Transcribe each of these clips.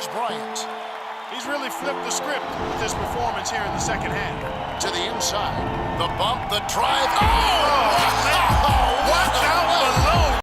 Kris Bryant. He's really flipped the script with his performance here in the second half. To the inside. The bump, the drive. Oh! Watch out below!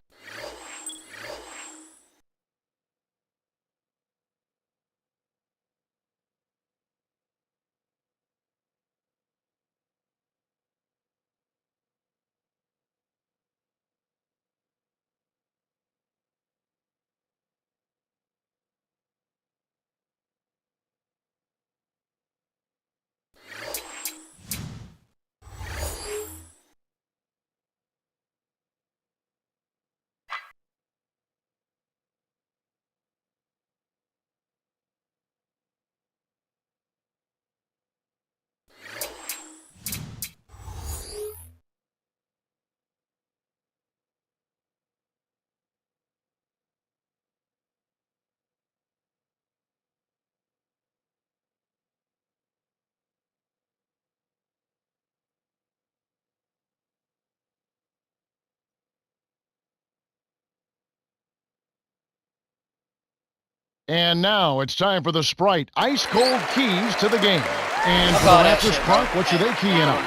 And now it's time for the Sprite Ice Cold Keys to the game. And for the Raptors, Clark, what should they key in on?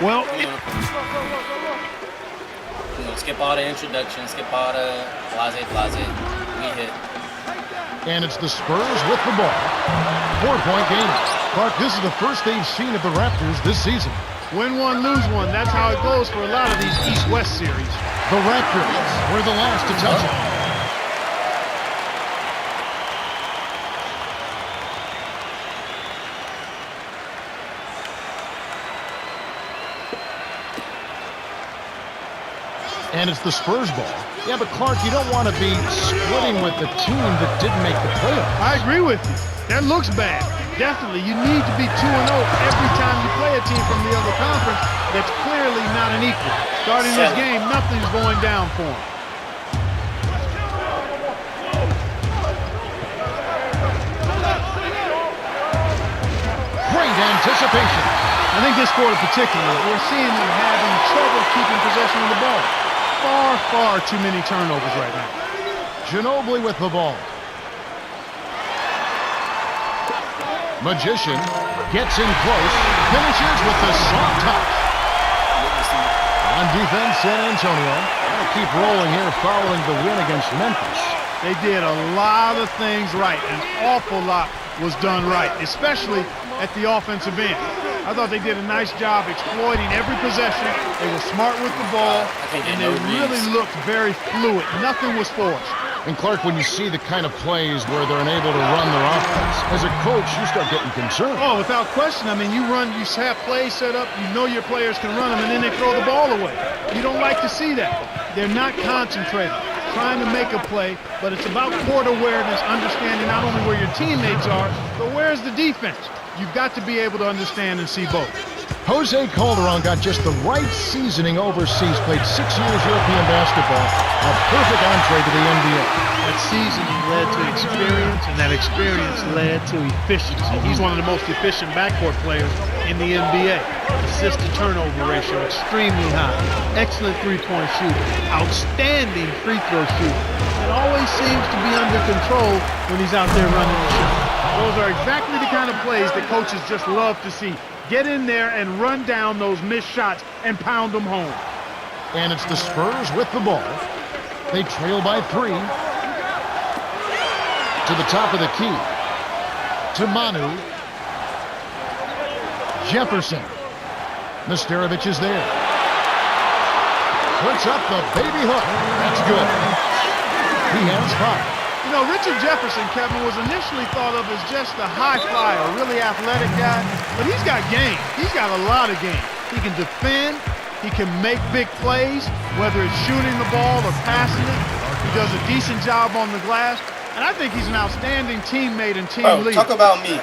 Well, skip all the introductions, skip all the blase. We hit. And it's the Spurs with the ball. 4-point game. Clark, this is the first they've seen of the Raptors this season. win one, lose one. That's how it goes for a lot of these East-West series. The Raptors were the last to touch it. And it's the Spurs ball. Yeah, but Clark, you don't want to be splitting with the team that didn't make the playoffs. I agree with you. That looks bad. Definitely, you need to be 2-0 every time you play a team from the other conference that's clearly not an equal. Starting this game, nothing's going down for them. Great anticipation. I think this quarter particularly, we're seeing them having trouble keeping possession of the ball. Far too many turnovers right now. Ginobili with the ball. Magician gets in close, finishes with the soft touch. On defense, San Antonio. They'll keep rolling here following the win against Memphis. They did a lot of things right. An awful lot was done right, especially at the offensive end. I thought they did a nice job exploiting every possession. They were smart with the ball, and they really looked very fluid. Nothing was forced. And Clark, when you see the kind of plays where they're unable to run their offense, as a coach, you start getting concerned. Oh, without question. I mean, you have plays set up, you know your players can run them, and then they throw the ball away. You don't like to see that. They're not concentrated, trying to make a play, but it's about court awareness, understanding not only where your teammates are, but where's the defense. You've got to be able to understand and see both. Jose Calderon got just the right seasoning overseas, played 6 years European basketball, a perfect entree to the NBA. That seasoning led to experience, and that experience led to efficiency. He's one of the most efficient backcourt players in the NBA. Assist-to-turnover ratio, extremely high. Excellent three-point shooter. Outstanding free throw shooter. And always seems to be under control when he's out there running the show. Those are exactly the kind of plays that coaches just love to see. Get in there and run down those missed shots and pound them home. And it's the Spurs with the ball. They trail by 3. To the top of the key. To Manu. Jefferson. Nesterovic is there. Puts up the baby hook. That's good. He has 5. You know, Richard Jefferson, Kevin, was initially thought of as just a high flyer, a really athletic guy, but he's got game. He's got a lot of game. He can defend. He can make big plays, whether it's shooting the ball or passing it. He does a decent job on the glass, and I think he's an outstanding teammate and team leader. Talk about me.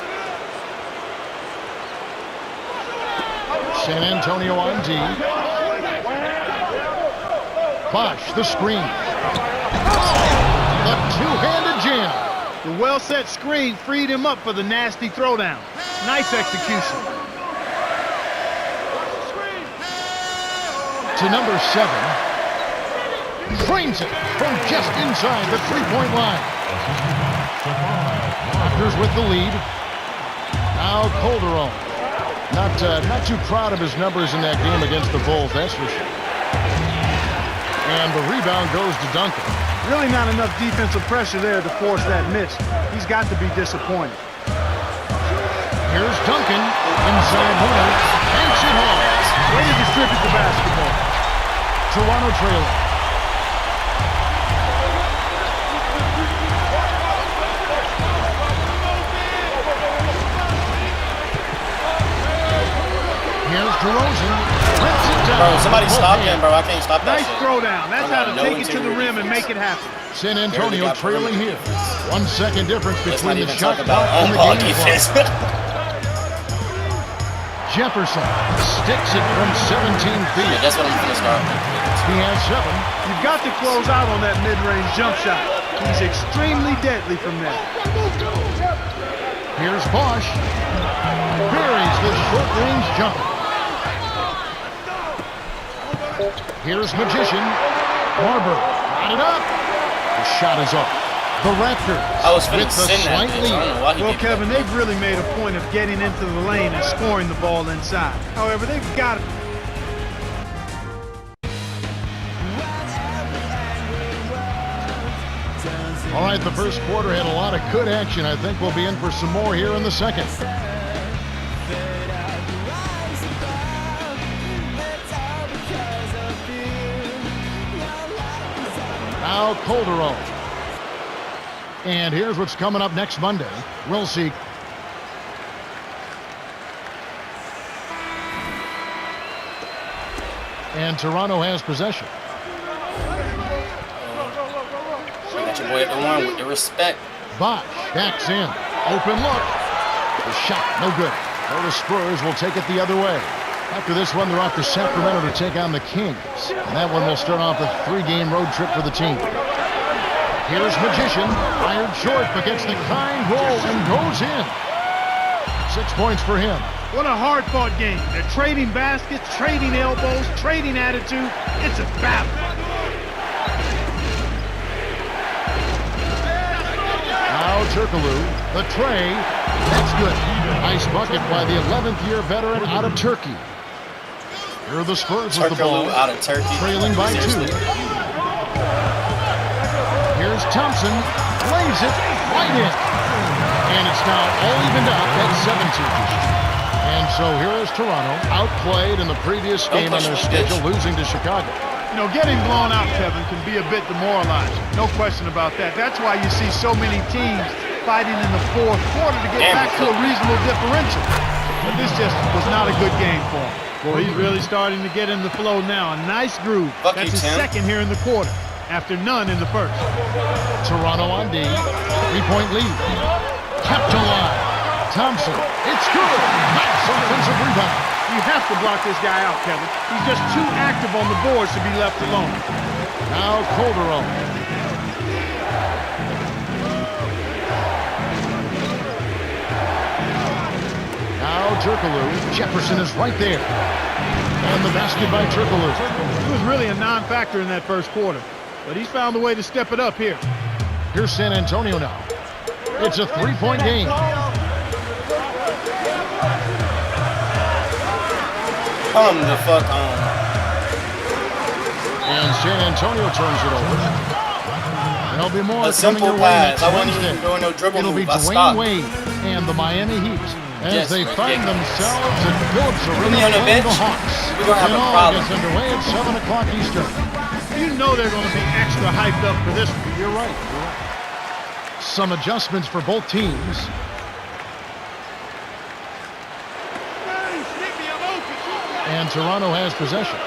San Antonio on D. Bosh, the screen. The two-handed jam. The well-set screen freed him up for the nasty throwdown. Nice execution. To number 7. Trains it from just inside the three-point line. Raptors with the lead. Now Calderon. Not too proud of his numbers in that game against the Bulls, that's for sure. And the rebound goes to Duncan. Really not enough defensive pressure there to force that miss. He's got to be disappointed. Here's Duncan inside Horner. Takes it home. Way to distribute the basketball. Toronto trailing. Here's DeRozan. Rips it down. Bro, somebody stop him, bro. I can't stop that Nice shit. throwdown. That's how to No take it to the interior rim and make it happen. San Antonio got trailing here. perimeter 1 second difference Let's not between the even shot talk about clock and the on-ball game defense. clock. Jefferson sticks it from 17 feet. That's what I'm going to start with. He has 7. You've got to close out on that mid-range jump shot. He's extremely deadly from there. Here's Bosch. Buries the short-range jumper. Here's Magician. Barber got it up. The shot is off. The Raptors I was finna with the send that slight bitch. I don't know lead. why he Well, gave Kevin, that. they've really made a point of getting into the lane and scoring the ball inside. However, they've got to... All right, the first quarter had a lot of good action. I think we'll be in for some more here in the second. Now Calderon. And here's what's coming up next Monday. We'll see. And Toronto has possession. You got your boy at the one with the respect. Bosch backs in. Open look. The shot, no good. So the Spurs will take it the other way. After this one, they're off to Sacramento to take on the Kings. And that one will start off a 3-game road trip for the team. Here's Magician. Fired short, but gets the kind roll and goes in. 6 points for him. What a hard-fought game. They're trading baskets, trading elbows, trading attitude. It's a battle. Now Turkoglu, the tray. That's good. Nice bucket by the 11th-year veteran out of Turkey. Here are the Spurs with the ball. Turkoglu out of Turkey. Trailing by 2. Seriously. Here's Thompson. Lays it right in. And it's now all evened up at 17. And so here is Toronto, outplayed in the previous game on their schedule, losing to Chicago. You know, getting blown out, Kevin, can be a bit demoralizing. No question about that. That's why you see so many teams fighting in the fourth quarter to get back to a reasonable differential. But this just was not a good game for him. Well, he's really starting to get in the flow now. A nice groove. Fuck That's you, his Tim. second here in the quarter, after none in the first. Toronto on D. 3-point lead. Kept alive. Thompson. It's good. Nice offensive rebound. You have to block this guy out, Kevin. He's just too active on the boards to be left alone. Now Calderon. Now Turkoglu. Jefferson is right there. And the basket by Turkoglu. He was really a non-factor in that first quarter, but he's found a way to step it up here. Here's San Antonio now. It's a 3-point game. Come the fuck on. And San Antonio turns it over. There'll be more A coming simple your way pass. next I wasn't Wednesday. even doing no dribble It'll be move. I Dwayne stopped. Wade and the Miami Heat as Yes, they find ridiculous. themselves at Phillips Arena me on the playing the bench. Hawks. We're gonna have It a all problem. gets underway at 7 o'clock Eastern. You know they're going to be extra hyped up for this one. You're right. You're right. Some adjustments for both teams. And Toronto has possession.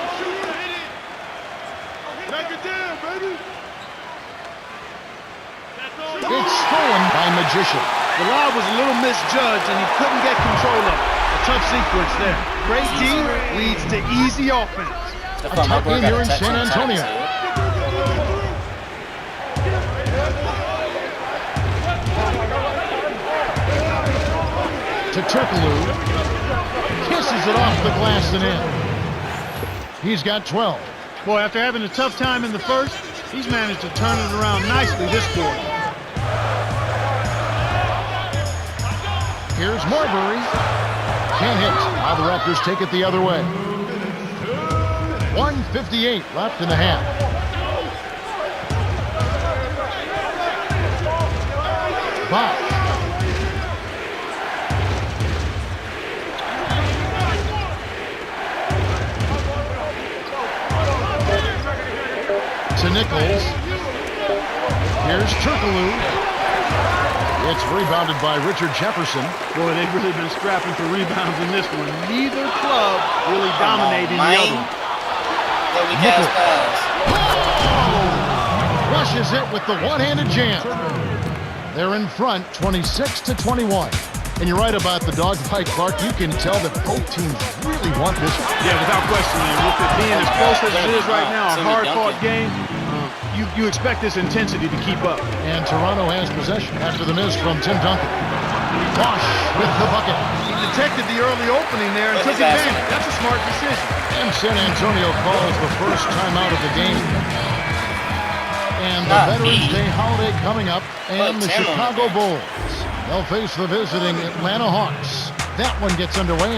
It's stolen by Magician. The lob was a little misjudged, and he couldn't get control of it. A tough sequence there. Great D leads to easy offense. The fuck, my Attack boy in got here a in touch San on top of his Antonio. head. To Turkoglu. Kisses it off the glass and in. He's got 12. Boy, after having a tough time in the first, he's managed to turn it around nicely this quarter. Here's Marbury. Can't hit. Now the Raptors take it the other way. 1:58 left in the half. Bosh. To Nichols. Here's Turkoglu. It's rebounded by Richard Jefferson. Boy, they've really been scrapping for rebounds in this one. Neither club really dominating the other one. Weak-ass pass. Rushes it with the one-handed jam. They're in front, 26-21. And you're right about the dogfight, Clark. You can tell that both teams really want this one. Yeah, without question. And with it being as close as it is right now, a hard-fought game, you expect this intensity to keep up. And Toronto has possession after the miss from Tim Duncan. Bosh with the bucket. He detected the early opening there and took advantage. That's a smart decision. And San Antonio calls the first timeout of the game. And the Veterans Day holiday coming up, and the Chicago Bulls. They'll face the visiting Atlanta Hawks. That one gets underway.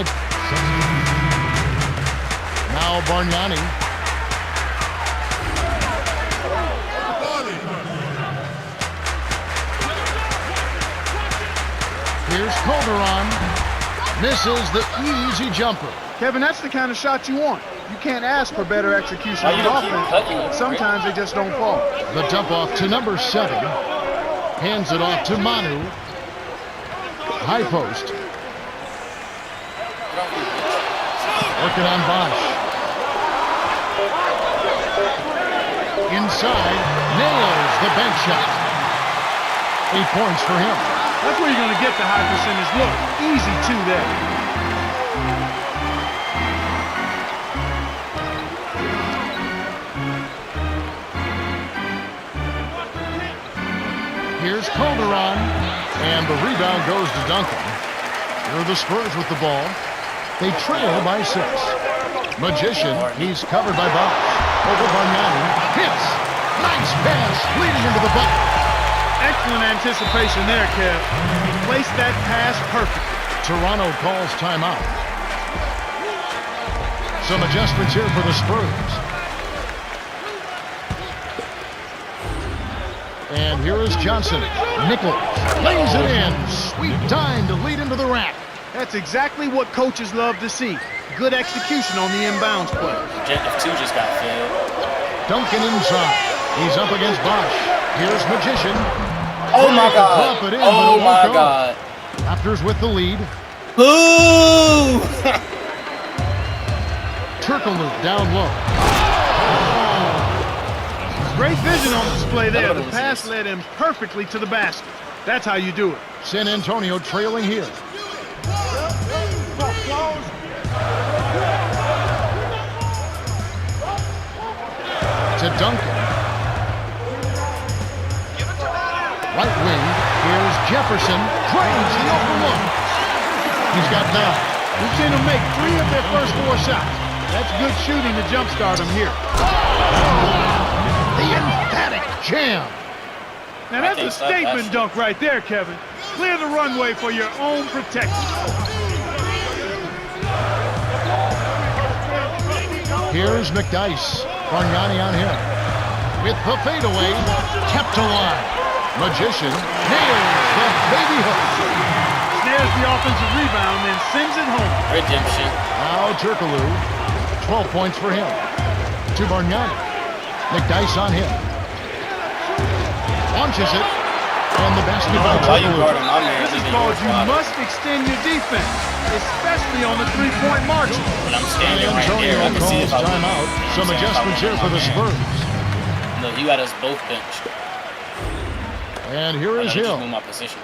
Now Bargnani. Here's Calderon. Misses the easy jumper. Kevin, that's the kind of shot you want. You can't ask for better execution on offense. Sometimes they just don't fall. The dump off to number 7. Hands it off to Manu. High post. Working on Bosh. Inside. Nails the bank shot. 8 points for him. That's where you're going to get the high percentage look. Easy two there. Here's Calderon, and the rebound goes to Duncan. Here are the Spurs with the ball. They trail by 6. Magician, he's covered by Bosh. Over Bargnani, hits. Nice pass, leading into the bucket. Excellent anticipation there, Kev. He placed that pass perfectly. Toronto calls timeout. Some adjustments here for the Spurs. And here is Johnson. Nichols lays it in. Sweet time to lead into the rack. That's exactly what coaches love to see. Good execution on the inbounds play. If 2 just got filled. Duncan inside. He's up against Bosh. Here's Magician. Oh my God. Oh my God. Raptors with the lead. Boo! Turkoglu down low. Great vision on display there. The pass led him perfectly to the basket. That's how you do it. San Antonio trailing here. To Duncan. Right wing. Here's Jefferson. Drains the open look. He's got 9. We've seen them make 3 of their first 4 shots. That's good shooting to jumpstart them here. The emphatic jam. Now that's a statement dunk right there, Kevin. Clear the runway for your own protection. Here's McDyess. Bargnani on him. With the fadeaway, kept alive. Magician nails the baby hook. Snares the offensive rebound, then sends it home. Redemption. Now Turkoglu. 12 points for him. To Bargnani. McDyess on him. Launches it. And the basket by Turkoglu. This is called you must extend your defense, especially on the three-point margin. When I'm standing right there, I can see if I win. Timeout. Some adjustments here for the Spurs. No, you got us both benched. And here is Hill. Move my position.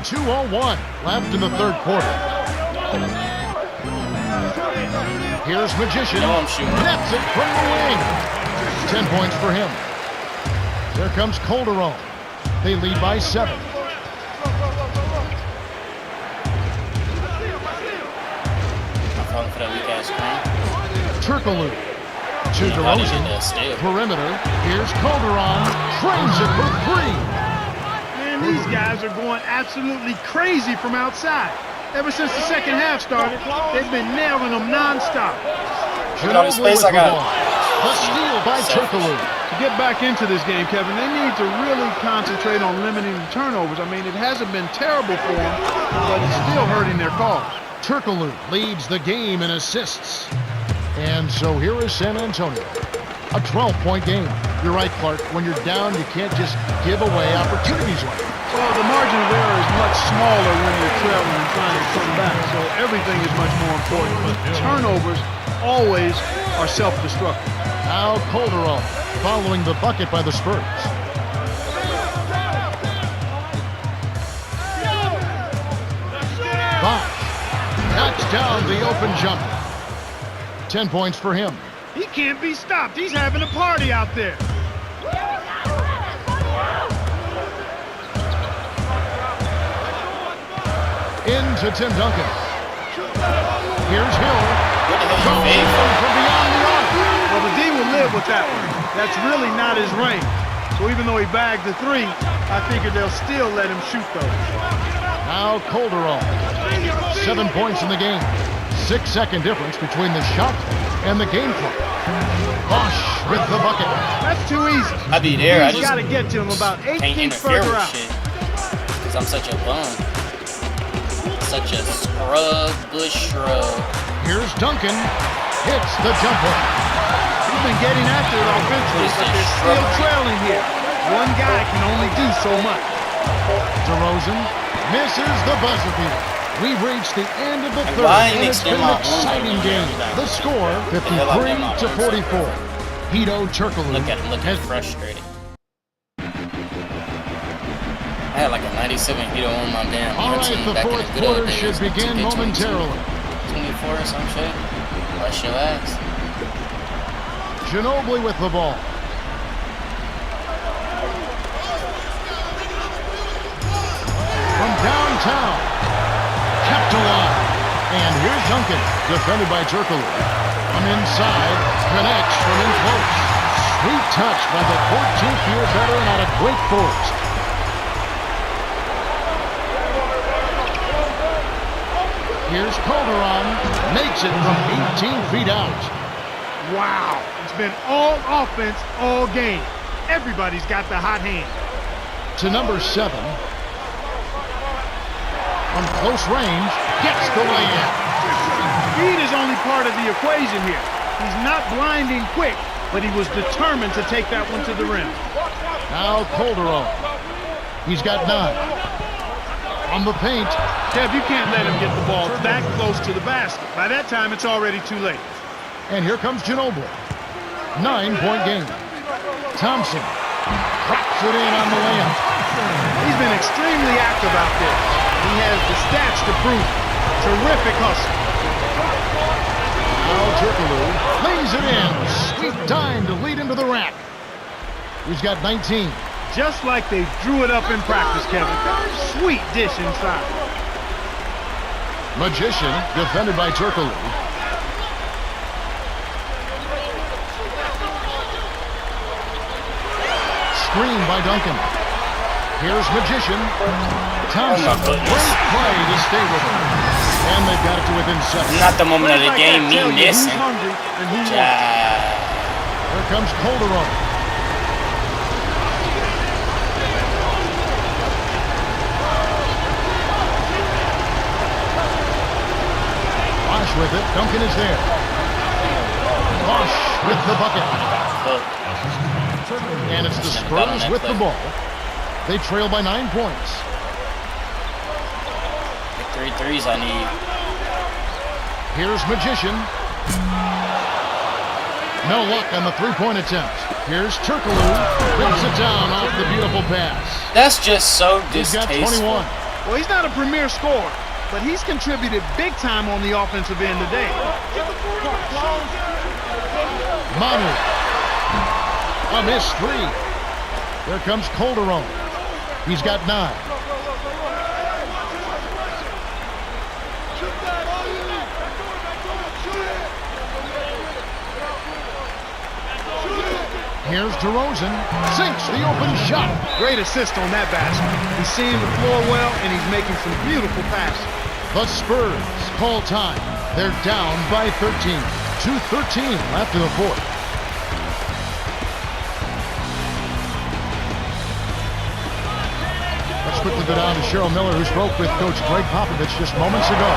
2:01 left in the third quarter. Here's Magician. No, I'm shooting. Nets it from the wing. 10 points for him. There comes Calderon. They lead by 7. I'm falling for that weak ass screen. Turkoglu to DeRozan. Perimeter. Here's Calderon. Trains it for 3. Man, Man, these guys are going absolutely crazy from outside. Ever since the second half started, they've been nailing them nonstop. Look at all the space I got. The steal by Turkoglu. To get back into this game, Kevin, they need to really concentrate on limiting the turnovers. I mean, it hasn't been terrible for them, but it's still hurting their cause. Turkoglu leads the game in assists. And so here is San Antonio. A 12-point game. You're right, Clark. When you're down, you can't just give away opportunities like that. Well, the margin of error is much smaller when you're trailing and trying to come back, so everything is much more important. But turnovers always are self-destructive. Now Calderon following the bucket by the Spurs. Bosh knocks down the open jumper. 10 points for him. He can't be stopped. He's having a party out there. Into Tim Duncan. Here's Hill. From beyond the arc. Well, the D will live with that one. That's really not his range. So even though he bagged the three, I figure they'll still let him shoot those. Now Calderon. 7 points in the game. 6-second difference between the shot and the game clock. Bosh with the bucket. That's too easy. I'd be there. I He's just got to get to him about 8 can't feet interfere further with out. shit. Because I'm such a bum. Such a scrub, bush shrub. Here's Duncan. Hits the jumper. He's been getting after it offensively, but they're still trailing here. One guy can only do so much. DeRozan misses the buzzer beater. We've reached the end of the Like, third, why and didn't it's they been an extend my exciting game. The score, 53-44. Hedo Turkoglu Look at him looking has frustrated. I had like a 97 Hito on my damn All right, team the back in fourth the good old quarter days. should begin 2K22, momentarily. 24 or some shit. Bust your ass. Ginobili with the ball. From downtown, kept alive. And here's Duncan, defended by Turkoglu. From inside, connects from in close. Sweet touch by the 14th-year veteran out of Wake Forest. Here's Calderon, makes it from 18 feet out. Wow. It's been all offense all game. Everybody's got the hot hand. To number 7. From close range, gets the layup. Speed is only part of the equation here. He's not blinding quick, but he was determined to take that one to the rim. Now Calderon. He's got 9. On the paint. Kev, you can't let him get the ball that close to the basket. By that time, it's already too late. And here comes Ginobili. 9-point game. Thompson drops it in on the layup. He's been extremely active out there. He has the stats to prove it. Terrific hustle. Now Turkoglu lays it in. Sweet dime to lead into the rack. He's got 19. Just like they drew it up in practice, Kevin. Sweet dish inside. Magician defended by Turkoglu. Screen by Duncan. Here's Magician. Thompson. Oh my goodness. Great play to stay with him. And they've got it to within 7. Not the moment of the Like game, that me tell you who's missing. hungry and who won't. Here comes Calderon. Bosh with it. Duncan is there. Bosh with the bucket. And it's the Spurs with the ball. They trail by 9 points. 3 threes I need. Here's Magician. No luck on the three-point attempt. Here's Turkoglu. Rips it down off the beautiful pass. That's just so He's got distasteful. 21. Well, he's not a premier scorer, but he's contributed big time on the offensive end today. Manu. A missed 3. There comes Calderon. He's got 9. Here's DeRozan. Sinks the open shot. Great assist on that basket. He's seeing the floor well, and he's making some beautiful passes. The Spurs call time. They're down by 13. 2:13 left in the fourth. Let's quickly go down to Cheryl Miller, who spoke with Coach Greg Popovich just moments ago.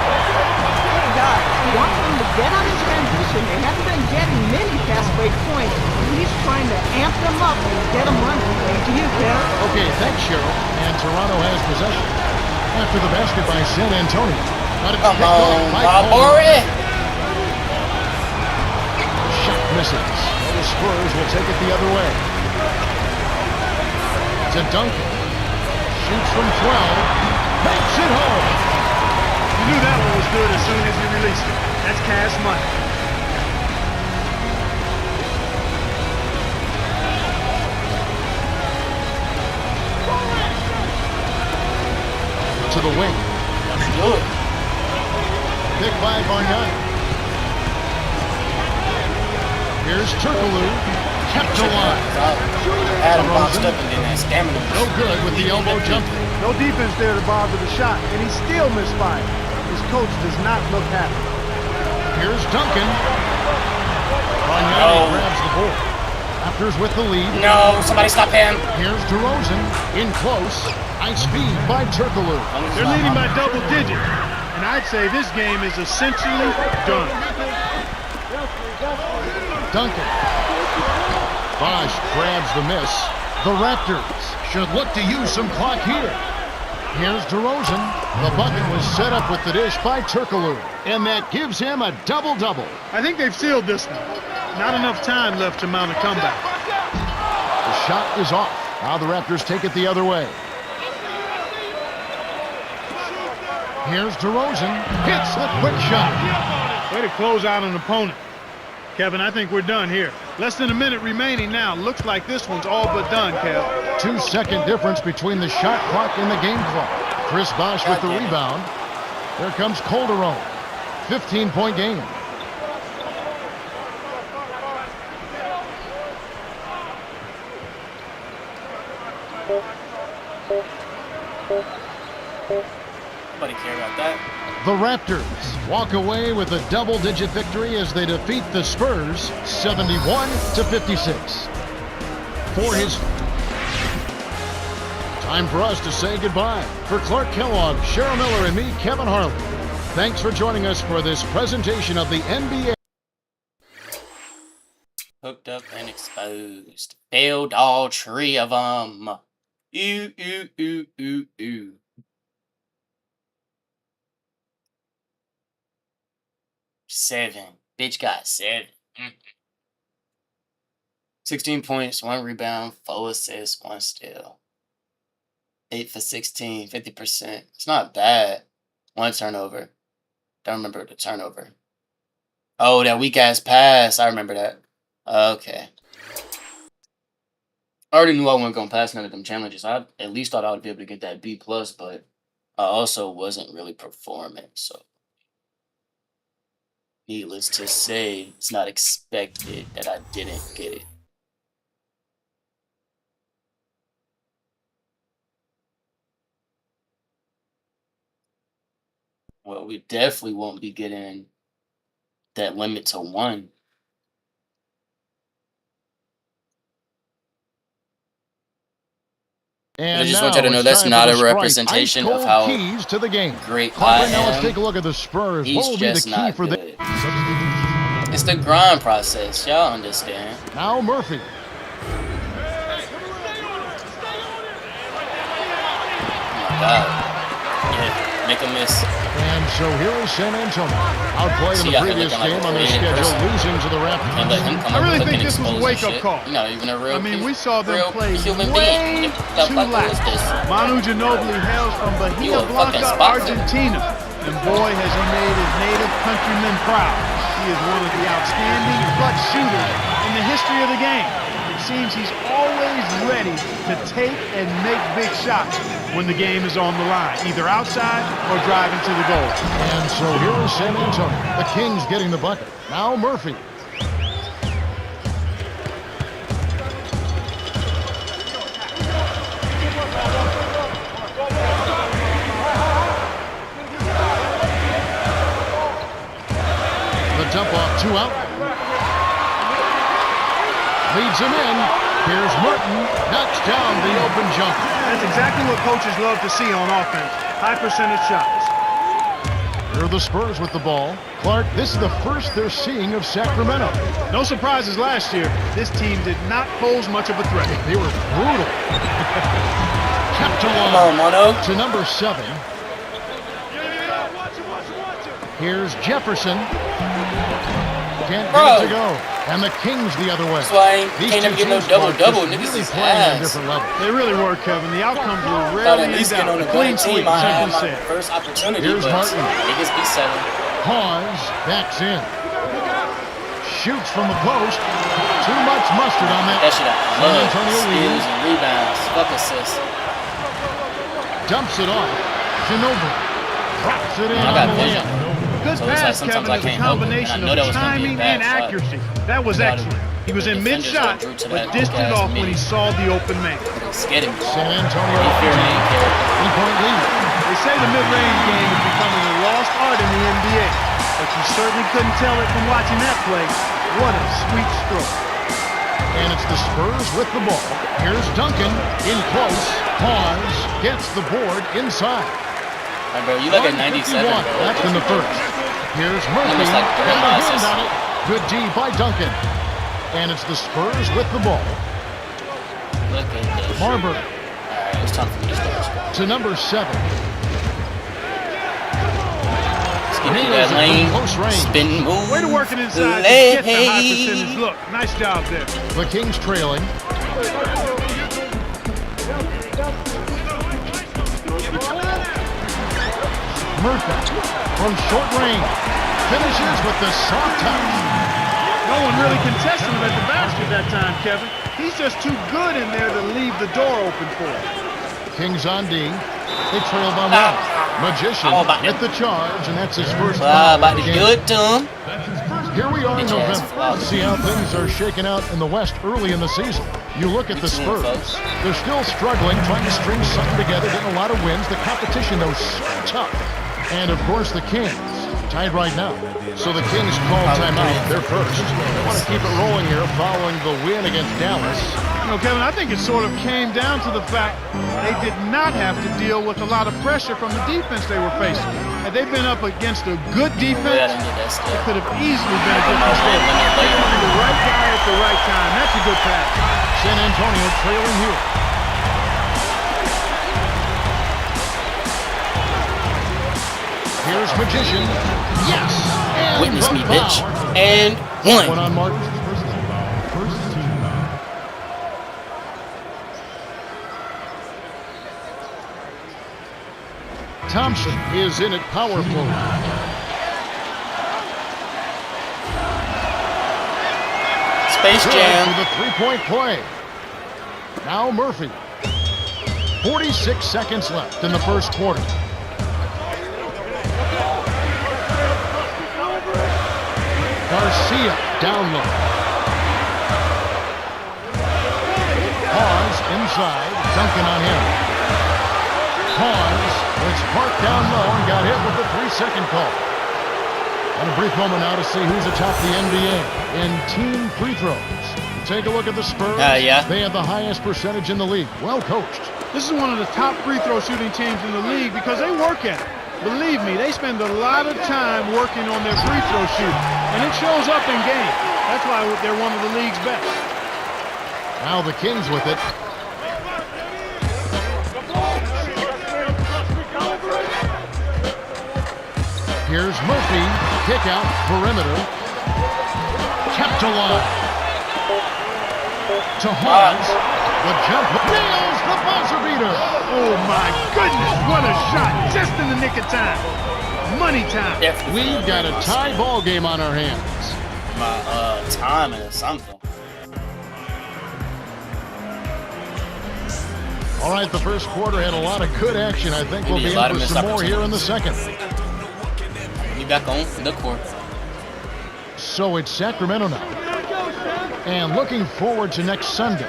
Hey guys, he wants them to get on his transition. They haven't been getting many fast break points. He's trying to amp them up and get them running. Thank you, Kev. Okay, thanks, Cheryl. And Toronto has possession. After the basket by San Antonio. Come on, Barbary. Shot misses. The Spurs will take it the other way. To Duncan. Shoots from 12. Makes it home. You knew that one was good as soon as you released it. That's cash money. To the wing. Good. Pick by Bargnani. Here's Turkoglu. Kept alive. Adam boxed up and then that stamina. No good with the elbow jumper. No defense there to bother the shot, and he still misfired. His coach does not look happy. Here's Duncan. Bargnani grabs the board. Raptors with the lead. No, somebody stop him. Here's DeRozan. In close. High speed by Turkoglu. They're leading by double digits, and I'd say this game is essentially done. Duncan. Bosch grabs the miss. The Raptors should look to use some clock here. Here's DeRozan. The bucket was set up with the dish by Turkoglu, and that gives him a double-double. I think they've sealed this one. Not enough time left to mount a comeback. The shot is off. Now the Raptors take it the other way. Here's DeRozan. Hits the quick shot. Way to close out an opponent. Kevin, I think we're done here. Less than a minute remaining now. Looks like this one's all but done, Kev. 2-second difference between the shot clock and the game clock. Chris Bosh with the rebound. There comes Calderon. 15-point game. Nobody care about that. The Raptors walk away with a double-digit victory as they defeat the Spurs 71-56. For his time for us to say goodbye. For Clark Kellogg, Cheryl Miller, and me, Kevin Harlan, thanks for joining us for this presentation of the NBA. Hooked up and exposed. Failed all three of them. Ooh, ooh, ooh, ooh, ooh. Seven. Bitch got 7. 16 points, 1 rebound, 4 assists, 1 steal. 8 for 16, 50%. It's not bad. 1 turnover. Don't remember the turnover. Oh, that weak ass pass. I remember that. Okay. I already knew I wasn't gonna pass none of them challenges. I at least thought I would be able to get that B+, but I also wasn't really performing, so needless to say, it's not expected that I didn't get it. Well, we definitely won't be getting that limit to 1. And I just now want you to know it's that's time not for a the Sprite representation of ice-cold how keys to the game. great Right I now, let's am. take a look at the Spurs. He's What will be the just key not for good. the? It's the grind process. Y'all understand. Now Murphy. Oh my God. Yeah, make a miss. And so here is San Antonio. Outplayed in See, the y'all been previous looking like game a on their creative schedule, person. losing to the And Raptors. let him come I up really with think looking this was a exposed and wake-up shit. call. You're not even a real I mean, hu- we saw them real play human way being. The too fuck lax. is this? Manu Ginobili hails from You Bahia a fucking Blanca, spot. Argentina. And boy, has he made his native countrymen proud. He is one of the outstanding clutch shooters in the history of the game. It seems he's always ready to take and make big shots when the game is on the line, either outside or driving to the goal. And so here is San Antonio. The Kings getting the bucket. Now Murphy. Two out. Leads him in. Here's Martin. Knocks down the open jumper. That's exactly what coaches love to see on offense. High percentage shots. Here are the Spurs with the ball. Clark, this is the first they're seeing of Sacramento. No surprises last year. This team did not pose much of a threat. They were brutal. Kept Come on, alive Mono. to number 7. Here's Jefferson. Can't get Bro. it to go. And the Kings the other way. That's why I These can't two never get no teams, Clark, double-double. just Niggas really is playing on ass. different levels. They really were, Kevin. The outcomes were Thought rarely at in least get on doubt. a Clean good sweep, team. I had simple my said. first opportunity, Here's but Martin. niggas be selling. Pause. Backs in. Shoots from the post. Too much mustard on that. That shit out. San Love, Antonio skills, leads. and rebounds. Fuck assists. Dumps it off. Ginobili. Drops it in I on got the vision. layup. Good So it's like pass, sometimes Kevin, I is a can't help it, combination and I know that of was gonna be a timing bad and shot. accuracy. That was Without excellent. He was the in defenders mid-shot, that drew to but that dished it weak-ass off when he mid. saw the open man. It's getting me. San Antonio. If you're a main character. 3-point lead. They say the mid-range game is becoming a lost art in the NBA, but you certainly couldn't tell it from watching that play. What a sweet stroke. And it's the Spurs with the ball. Here's Duncan in close. Pause. Gets the board inside. Alright, bro, you look at 97, 151 bro. left in the first. Here's Murphy. Almost like Got a hand passes. on it. Good D by Duncan. And it's the Spurs with the ball. Look at this. Marbury Alright, it's time for me to start. to number 7. Let's get into Nails that it from lane. close range. Spin move. Way to work it inside to get the high percentage Lay. look. Nice job there. The Kings trailing. Murphy from short range. Finishes with the soft touch. No one really contested him at the basket that time, Kevin. He's just too good in there to leave the door open for him. Kings on D. They trail by 1. Magician How about with the charge, and that's his first Well, foul about of to the do game. it to him. Here we are in Bitch ass November. foul. Let's see how things are shaking out in the West early in the season. You look at the Me too, Spurs. folks. They're still struggling, trying to string something together, getting a lot of wins. The competition, though, so tough. And, of course, the Kings, tied right now. So the Kings call timeout. They're first. They want to keep it rolling here following the win against Dallas. You know, Kevin, I think it sort of came down to the fact they did not have to deal with a lot of pressure from the defense they were facing. Had they been up against a good Yeah, I defense, didn't get that it stuff. could have easily been a different story. They found the right guy at the right time. That's a good pass. San Antonio trailing here. Here's Magician. Yes! And Witness from me, bitch. foul. And One one. on Martin. First team. Thompson is in at power forward. Space Good Jam. for the three-point play. Now Murphy. 46 seconds left in the first quarter. Garcia down low. Pause inside. Duncan on him. Pause. It's parked down low and got hit with the 3-second call. And a brief moment now to see who's atop the NBA in team free throws. Take a look at the Spurs. Yeah. They have the highest percentage in the league. Well coached. This is one of the top free throw shooting teams in the league because they work at it. Believe me, they spend a lot of time working on their free throw shooting, and it shows up in games. That's why they're one of the league's best. Now the Kings with it. Here's Murphy. Kick out, perimeter. Kept alive. To Hawes. The jump nails the buzzer beater. Oh my goodness, what a shot, just in the nick of time. Money time. We've got a tie ball game on our hands. My timing or something. All right, the first quarter had a lot of good action. I think we'll Maybe be a lot in of for missed some more here in the opportunities. second. Be back on the court. So it's Sacramento now. And looking forward to next Sunday.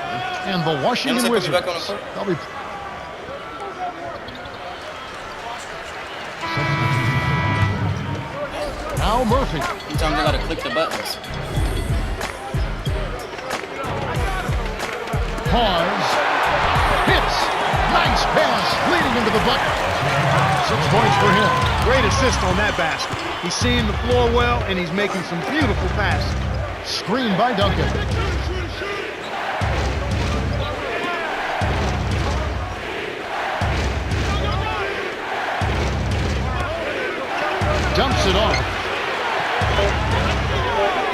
And the Washington Put me Wizards. back on the court. They'll be... Now Murphy. Sometimes I gotta click the buttons. Pause. Hits. Nice pass leading into the bucket. 6 points for him. Great assist on that basket. He's seeing the floor well, and he's making some beautiful passes. Screen by Duncan. Dumps it off.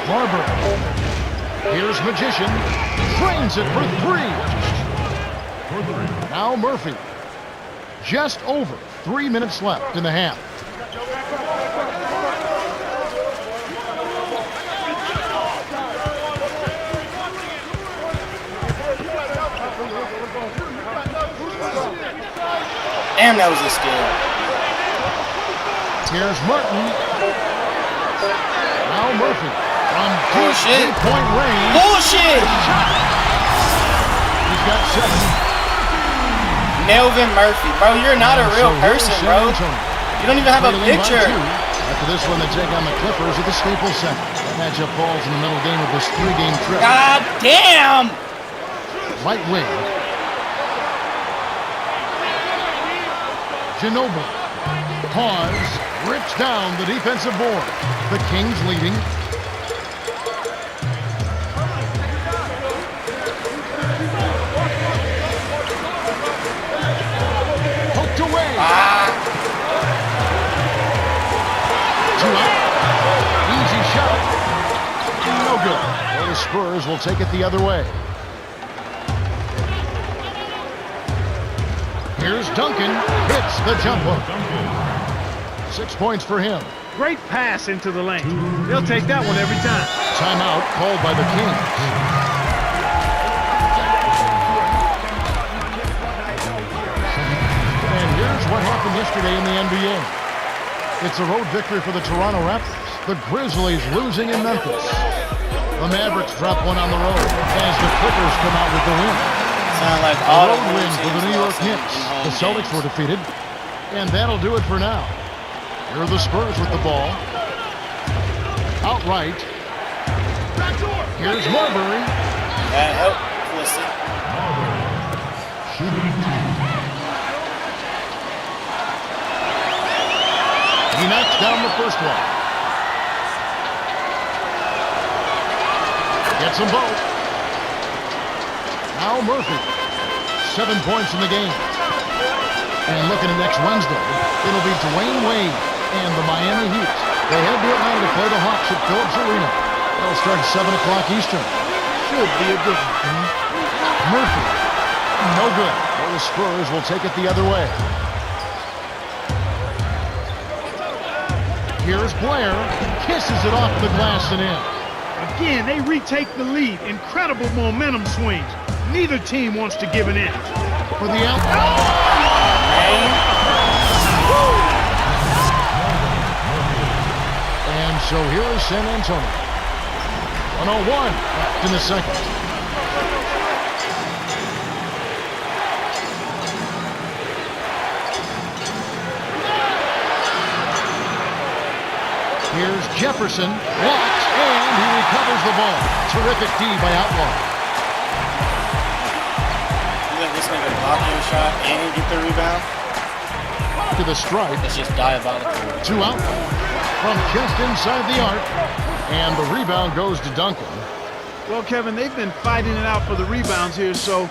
Barber. Here's Magician. Drains it for 3. Now Murphy. Just over 3 minutes left in the half. Damn, that was a steal. Here's Martin. Now Murphy. From Bullshit. three-point range. Bullshit! He's got 7. Melvin Murphy. Bro, you're not a real person, bro. You don't even have a Trailing by picture. 2. After this one, they take on the Clippers at the Staples Center. That matchup falls in the middle game of this 3-game trip. God damn! Right wing. Ginobili. Pause. Rips down the defensive board. The Kings leading. Poked away. 2 out. Easy shot. No good. Well, the Spurs will take it the other way. Here's Duncan. Hits the jump hook. 6 points for him. Great pass into the lane. They'll take that one every time. Timeout called by the Kings. And here's what happened yesterday in the NBA. It's a road victory for the Toronto Raptors. The Grizzlies losing in Memphis. The Mavericks drop one on the road as the Clippers come out with the win. Sound like A all road win for the New York Knicks. The Celtics were defeated. And that'll do it for now. Here are the Spurs with the ball. Outright. Here's Marbury. That helped. Listen. He knocks down the first one. Gets them both. Now Murphy. 7 points in the game. And looking at next Wednesday, it'll be Dwayne Wade and the Miami Heat. They head to Atlanta to play the Hawks at Phillips Arena. They'll start at 7 o'clock Eastern. Should be a good one. Murphy. No good. Well, the Spurs will take it the other way. Here's Blair. Kisses it off the glass and in. Again, they retake the lead. Incredible momentum swings. Neither team wants to give an inch. For the out. And so here is San Antonio. 101 left in the second. Here's Jefferson. Walks, and he recovers the ball. Terrific D by Outlaw. You let this nigga block your shot and get the rebound? To the stripe. That's just diabolical. 2 out from just inside the arc. And the rebound goes to Duncan. Well, Kevin, they've been fighting it out for the rebounds here, so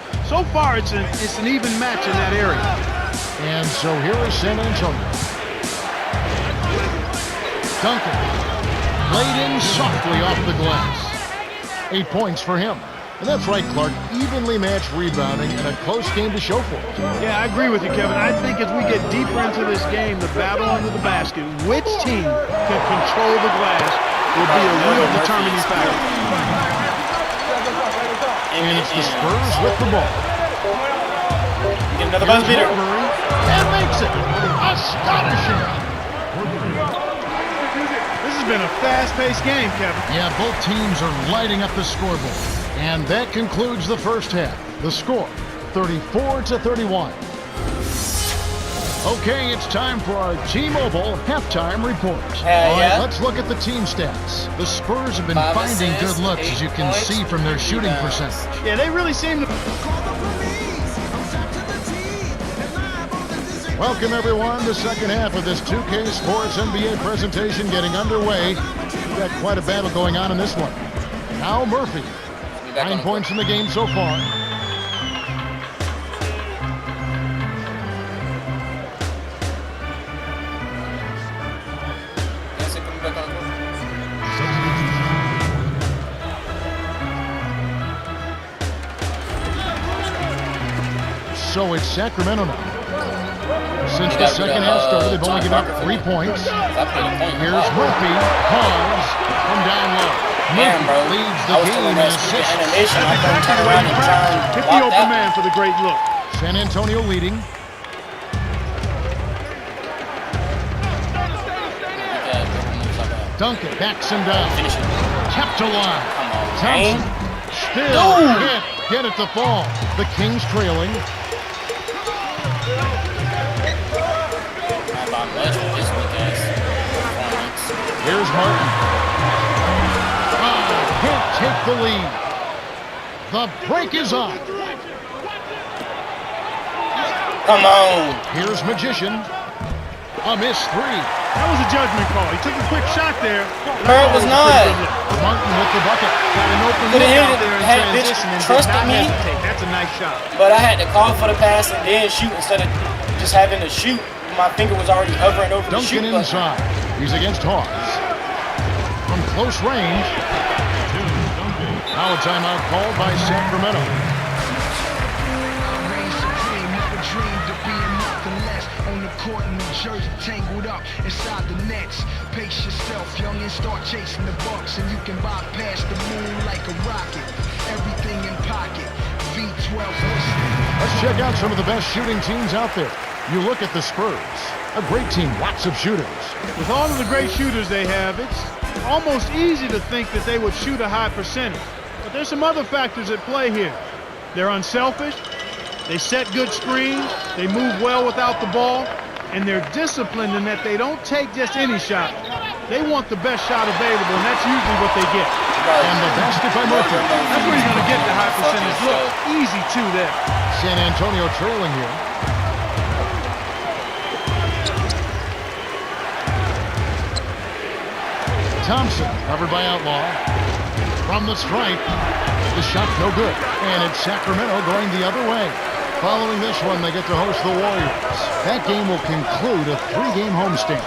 far it's an even match in that area. And so here is San Antonio. Duncan laid in softly off the glass. 8 points for him. And that's right, Clark. Evenly matched rebounding and a close game to show for it. Yeah, I agree with you, Kevin. I think as we get deeper into this game, the battle under the basket, which team can control the glass will be a real determining factor. And it's the Spurs with the ball. Get another buzz beater. And makes it. Astonishing. This has been a fast-paced game, Kevin. Yeah, both teams are lighting up the scoreboard. And that concludes the first half. The score, 34-31. Okay, it's time for our T-Mobile halftime report. Hell All right, yeah. let's look at the team stats. The Spurs have been 5 finding assists, good looks, 8 as you can points, see from their 3 shooting rebounds. percentage. Yeah, they really seem to. Welcome, everyone. The second half of this 2K Sports NBA presentation getting underway. We've got quite a battle going on in this one. Al Murphy, Be back on 9 the points in the game so far. Can I say put me back on the court? So it's Sacramento now. Since You the got rid second of, half started, they've only John given up Parker for 3 me. points. I played a point. Here's Murphy, pause, from down low. Damn, bro. Murphy leads I the was game doing in that stupid assists. animation. I That's couldn't exactly turn the way around you and try practice. and Hit the block open that. man for the great look. San Antonio leading. Duncan backs him down. Finish it. Kept alive. Come on, Thompson man. still Dude. can't get it to fall. The Kings trailing. Not about much with this weak ass performance. Here's Martin. Can't take the lead. The break is on. Come on. Here's Magician. A missed 3. That was a judgment call. He took a quick shot there. No, it was not. Martin with the bucket. Got an open Could've look hit out it. there in Had bitch transition and did trusted not me. hesitate. That's a nice shot. But I had to call for the pass and then shoot instead of just having to shoot. My finger was already hovering over the shoot Duncan button. inside. He's against Hawes. From close range. Now a timeout called by Sacramento. Reign supreme, never dreamed of being nothing less. On the court in New Jersey, tangled up inside the nets. Pace yourself, young, and start chasing the bucks, and you can bypass the moon like a rocket. Everything in pocket. V12 whistling. Let's check out some of the best shooting teams out there. You look at the Spurs. A great team, lots of shooters. With all of the great shooters they have, it's almost easy to think that they would shoot a high percentage. But there's some other factors at play here. They're unselfish, they set good screens, they move well without the ball, and they're disciplined in that they don't take just any shot. They want the best shot available, and that's usually what they get. And the basket by Murphy. That's where you're going to get the high percentage look. Easy two there. San Antonio trailing here. Thompson covered by Outlaw. From the stripe, the shot no good. And it's Sacramento going the other way. Following this one, they get to host the Warriors. That game will conclude a 3-game homestand.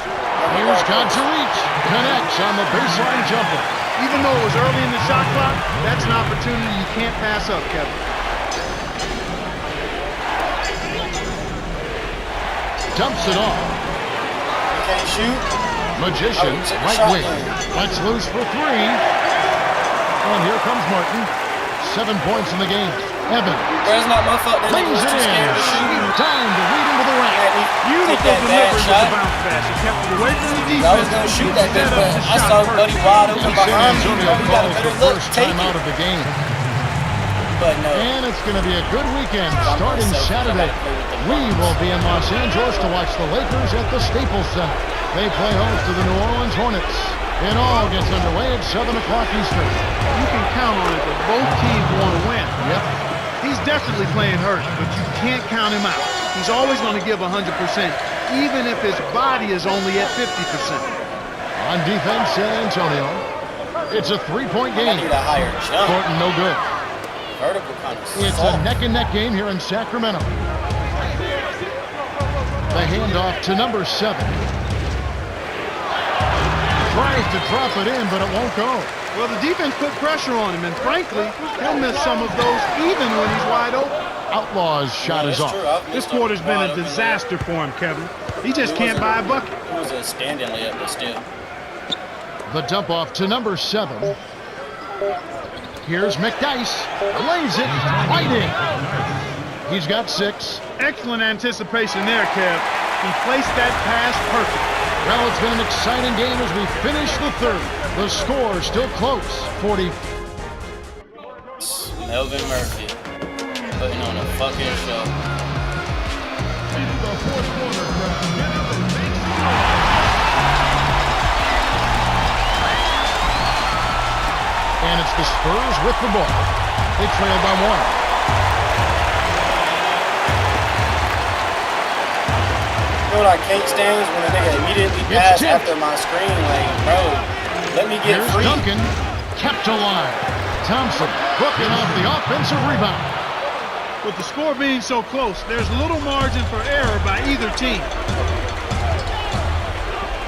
Here's got to reach. Connects on the baseline jumper. Even though it was early in the shot clock, that's an opportunity you can't pass up, Kevin. Dumps it off. Can he shoot? Magician, Oh, take a right shot wing. then. Lets loose for 3. And here comes Martin. 7 points in the game. Evans Bro, it's not my fault that nigga lays was it too in. scared to shoot. Time to lead into the rack. Had me Beautiful take that bad delivery with shot. the bounce pass. He kept it away from the defense. I was gonna shoot that bitch, Set but up the I shot saw perfect. Buddy wide open San behind me. Antonio You got a calls better the look. first Take time out it. of the game. But no. And it's going to be a good weekend starting Saturday. We will be in Los Angeles to watch the Lakers at the Staples Center. They play host to the New Orleans Hornets. It all gets underway at 7 o'clock Eastern. You can count on it that both teams want to win. Yep. He's definitely playing hurt, but you can't count him out. He's always going to give 100%, even if his body is only at 50%. On defense, San Antonio. It's a 3-point I game. need a higher jump. Thornton no good. Vertical kind of It's a neck-and-neck game here in Sacramento. The handoff to number 7. Tries to drop it in, but it won't go. Well, the defense put pressure on him, and frankly, he'll miss some of those even when he's wide open. Outlaw's shot is off. This quarter's been a disaster for him, Kevin. He just can't buy a bucket. It was a standing layup, but still. The dump off to number 7. Here's McDyess. Lays it right in. He's got 6. Excellent anticipation there, Kev. He placed that pass perfect. Well, it's been an exciting game as we finish the third. The score still close, 40. Melvin Murphy putting on a fucking show. The fourth quarter crowd. And it's the Spurs with the ball. They trail by 1. You know what I can't stand is when a nigga immediately It's pass tipped. after my screen. Like, bro, let me get Here's free. Duncan, kept alive. Thompson hooking off the offensive rebound. With the score being so close, there's little margin for error by either team.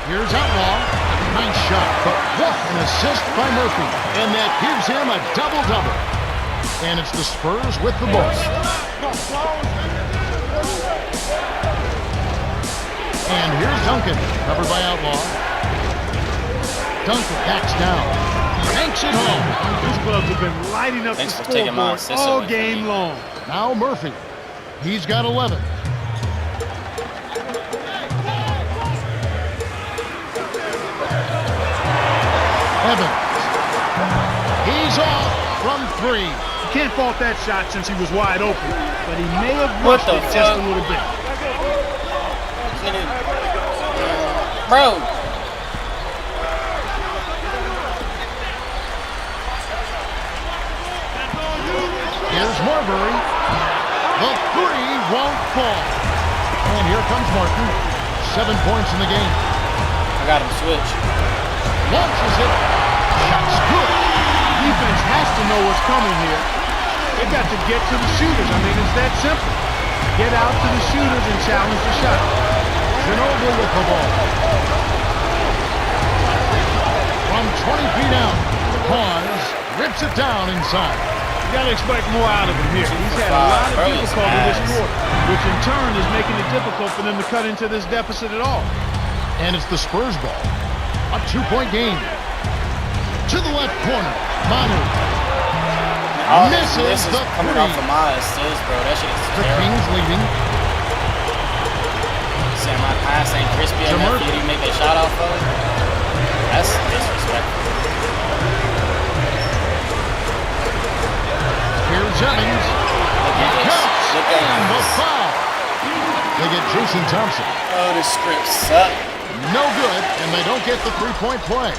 Here's Outlaw. Nice shot, but what an assist by Murphy. And that gives him a double-double. And it's the Spurs with the ball. And here's Duncan, covered by Outlaw. Duncan backs down. Banks it home. These clubs have been lighting up Thanks the for taking my scoreboard assist all away from game me. long. Now Murphy. He's got 11. Evans. He's off from 3. You can't fault that shot since he was wide open, but he may have What rushed the it just a fuck? little bit. Nigga. Bro. Here's Marbury. The 3 won't fall. And here comes Martin. 7 points in the game. I got him switch. Launches it. Shot's good. Defense has to know what's coming here. They got to get to the shooters. I mean, it's that simple. Get out to the shooters and challenge the shot. Ginobili with the ball. From 20 feet out. Pawns rips it down inside. You got to expect more out of him here. He's had a lot of Bro, he's difficulty this ass. quarter, which in turn is making it difficult for them to cut into this deficit at all. And it's the Spurs ball. A 2-point game. To the left corner. Manu. All Misses this is the coming 3. off of my assist, bro. That shit is The terrible. Kings leading. Saying my pass ain't crispy To enough Murphy. for you to make that shot off of. That's disrespectful. Here's Evans. Look at this. Counts. Look at And the this. foul. They get Jason Thompson. Oh, this script suck. No good, and they don't get the 3-point play.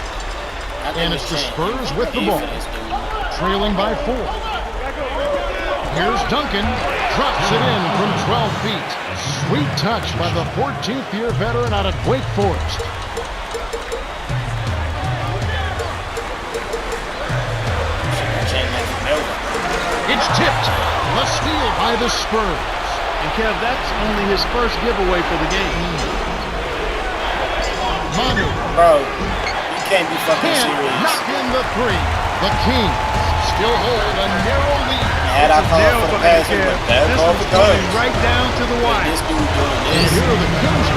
I think And we it's the can't Spurs with the pay ball. for this, dude. Trailing by 4. Here's Duncan. Drops it in from 12 feet. Sweet touch by the 14th-year veteran out of Wake Forest. Change that from over. It's tipped. The steal by the Spurs. And Kev, that's only his first giveaway for the game. Manu Bro, you can't be fucking can't serious. knock in the 3. The Kings still hold a narrow lead. Had I called Nail for the biter, pass, it Kev. would bad This call one's for going guns. right down to the wire. This dude doing And this. here are the Kings.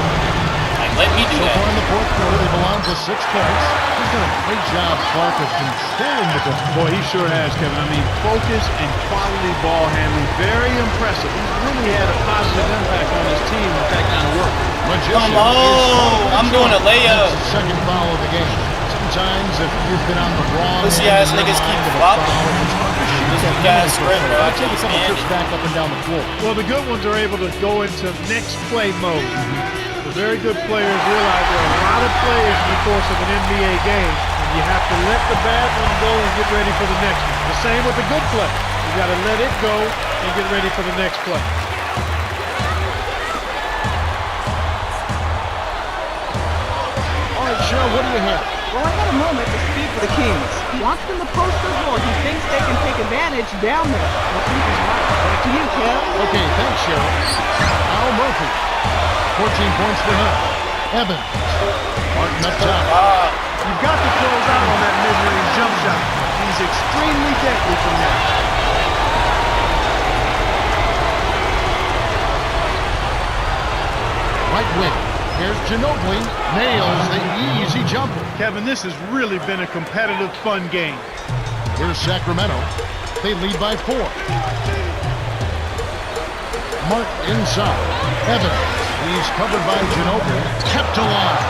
Like, let me do So far in that. the 4th quarter, they belong to 6 points. He's done a great job, Clark, of controlling the ball. Boy, he sure has, Kevin. I mean, focus and quality ball handling, very impressive. He's really had a positive impact on his team with that kind of work. Magician Come is on, I'm doing a layup. That's the second foul of the game. Sometimes if you've been on the wrong Pussy end ass of your niggas keep mind of a flopping. foul, it's hard to shoot This that weak ass many spread, for bro. I I'll take a can't couple stand trips it. back up and down the floor. Well, the good ones are able to go into next play mode. The very good players realize there are a lot of plays in the course of an NBA game, and you have to let the bad one go and get ready for the next one. The same with the good play. You got to let it go and get ready for the next play. All right, Cheryl, what do you have? Well, I got a moment to speak for the Kings. Wants them to post the ball. He thinks they can take advantage down there. I think he's right. Back to you, Kev. Okay, thanks, Cheryl. Al Murphy, 14 points for him. Evans, Martin up top. You've got to close out on that mid-range jump shot. He's extremely deadly from there. Right wing. Here's Ginobili. Nails the easy jumper. Kevin, this has really been a competitive, fun game. Here's Sacramento. They lead by 4. Mark inside. Evans. He's covered by Ginobili. Kept alive.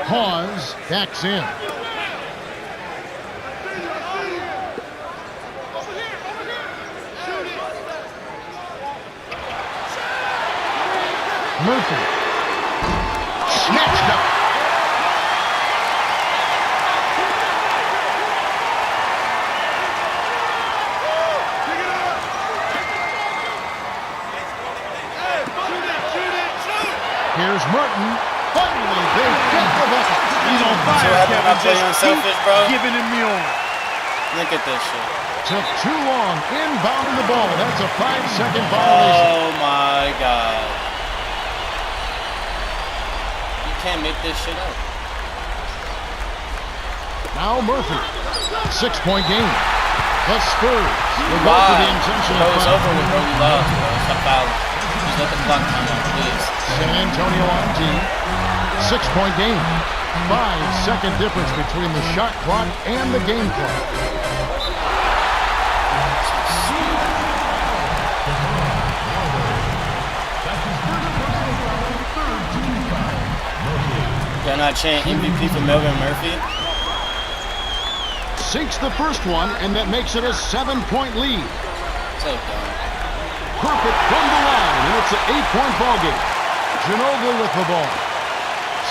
Hawes backs in. Murphy. Snatched up. fire, happened Kevin. when I play Just unselfish, keep bro? giving him the arm. Look at this shit. Took too long inbounding the ball. That's a 5-second violation. Oh my god. You can't make this shit up. Now Murphy. 6-point game. The Spurs will go Why? for the intention Bro, of it's foul. over with, bro. We lost, bro. Stop fouling. Just let the clock count out, please. San Antonio on D. 6-point game. 5-second difference between the shot clock and the game clock. They're not chanting MVP for Melvin Murphy. Sinks the first one, and that makes it a 7-point lead. So dumb. Perfect from the line, and it's an 8-point ball game. Ginobili with the ball.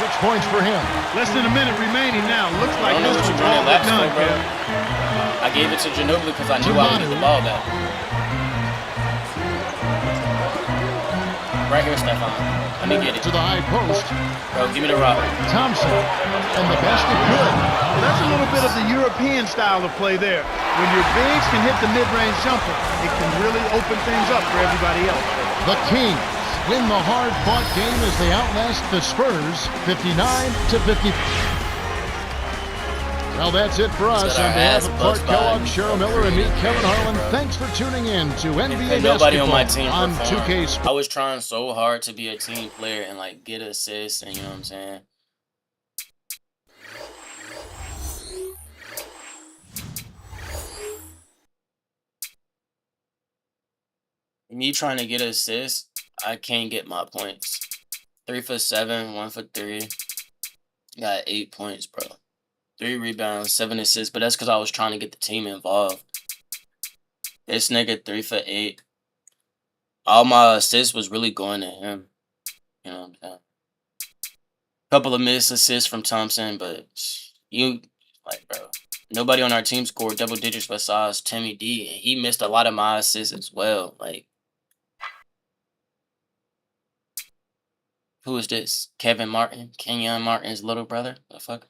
6 points for him. Less than a minute remaining now. Looks like I don't know this what one's you're all doing laps done, for, bro. Kev. I gave it to Ginobili because I knew I would get the ball back. Right here, Stefan. Let me get it. To the high post. Bro, give me the rock. Thompson. And the basket good. Well, that's a little bit of the European style of play there. When your bigs can hit the mid-range jumper, it can really open things up for everybody else. The Kings win the hard-fought game as they outlast the Spurs 59-50. Well, that's it for us. Let's On get our behalf ass of Clark bust by Kellogg, Cheryl Miller, and me, Kevin Harlan, thanks for tuning in to NBA Ain't nobody on my Basketball team on performed. 2K Sports. I was trying so hard to be a team player and like get assists and you know what I'm saying. Me trying to get assists, I can't get my points. 3 for 7, 1 for 3. Got 8 points, bro. 3 rebounds, 7 assists, but that's because I was trying to get the team involved. This nigga 3 for 8. All my assists was really going to him. You know what I'm saying? Couple of missed assists from Thompson, but bro, nobody on our team scored double digits besides Timmy D, and he missed a lot of my assists as well. Like, who is this? Kevin Martin, Kenyon Martin's little brother. The fuck?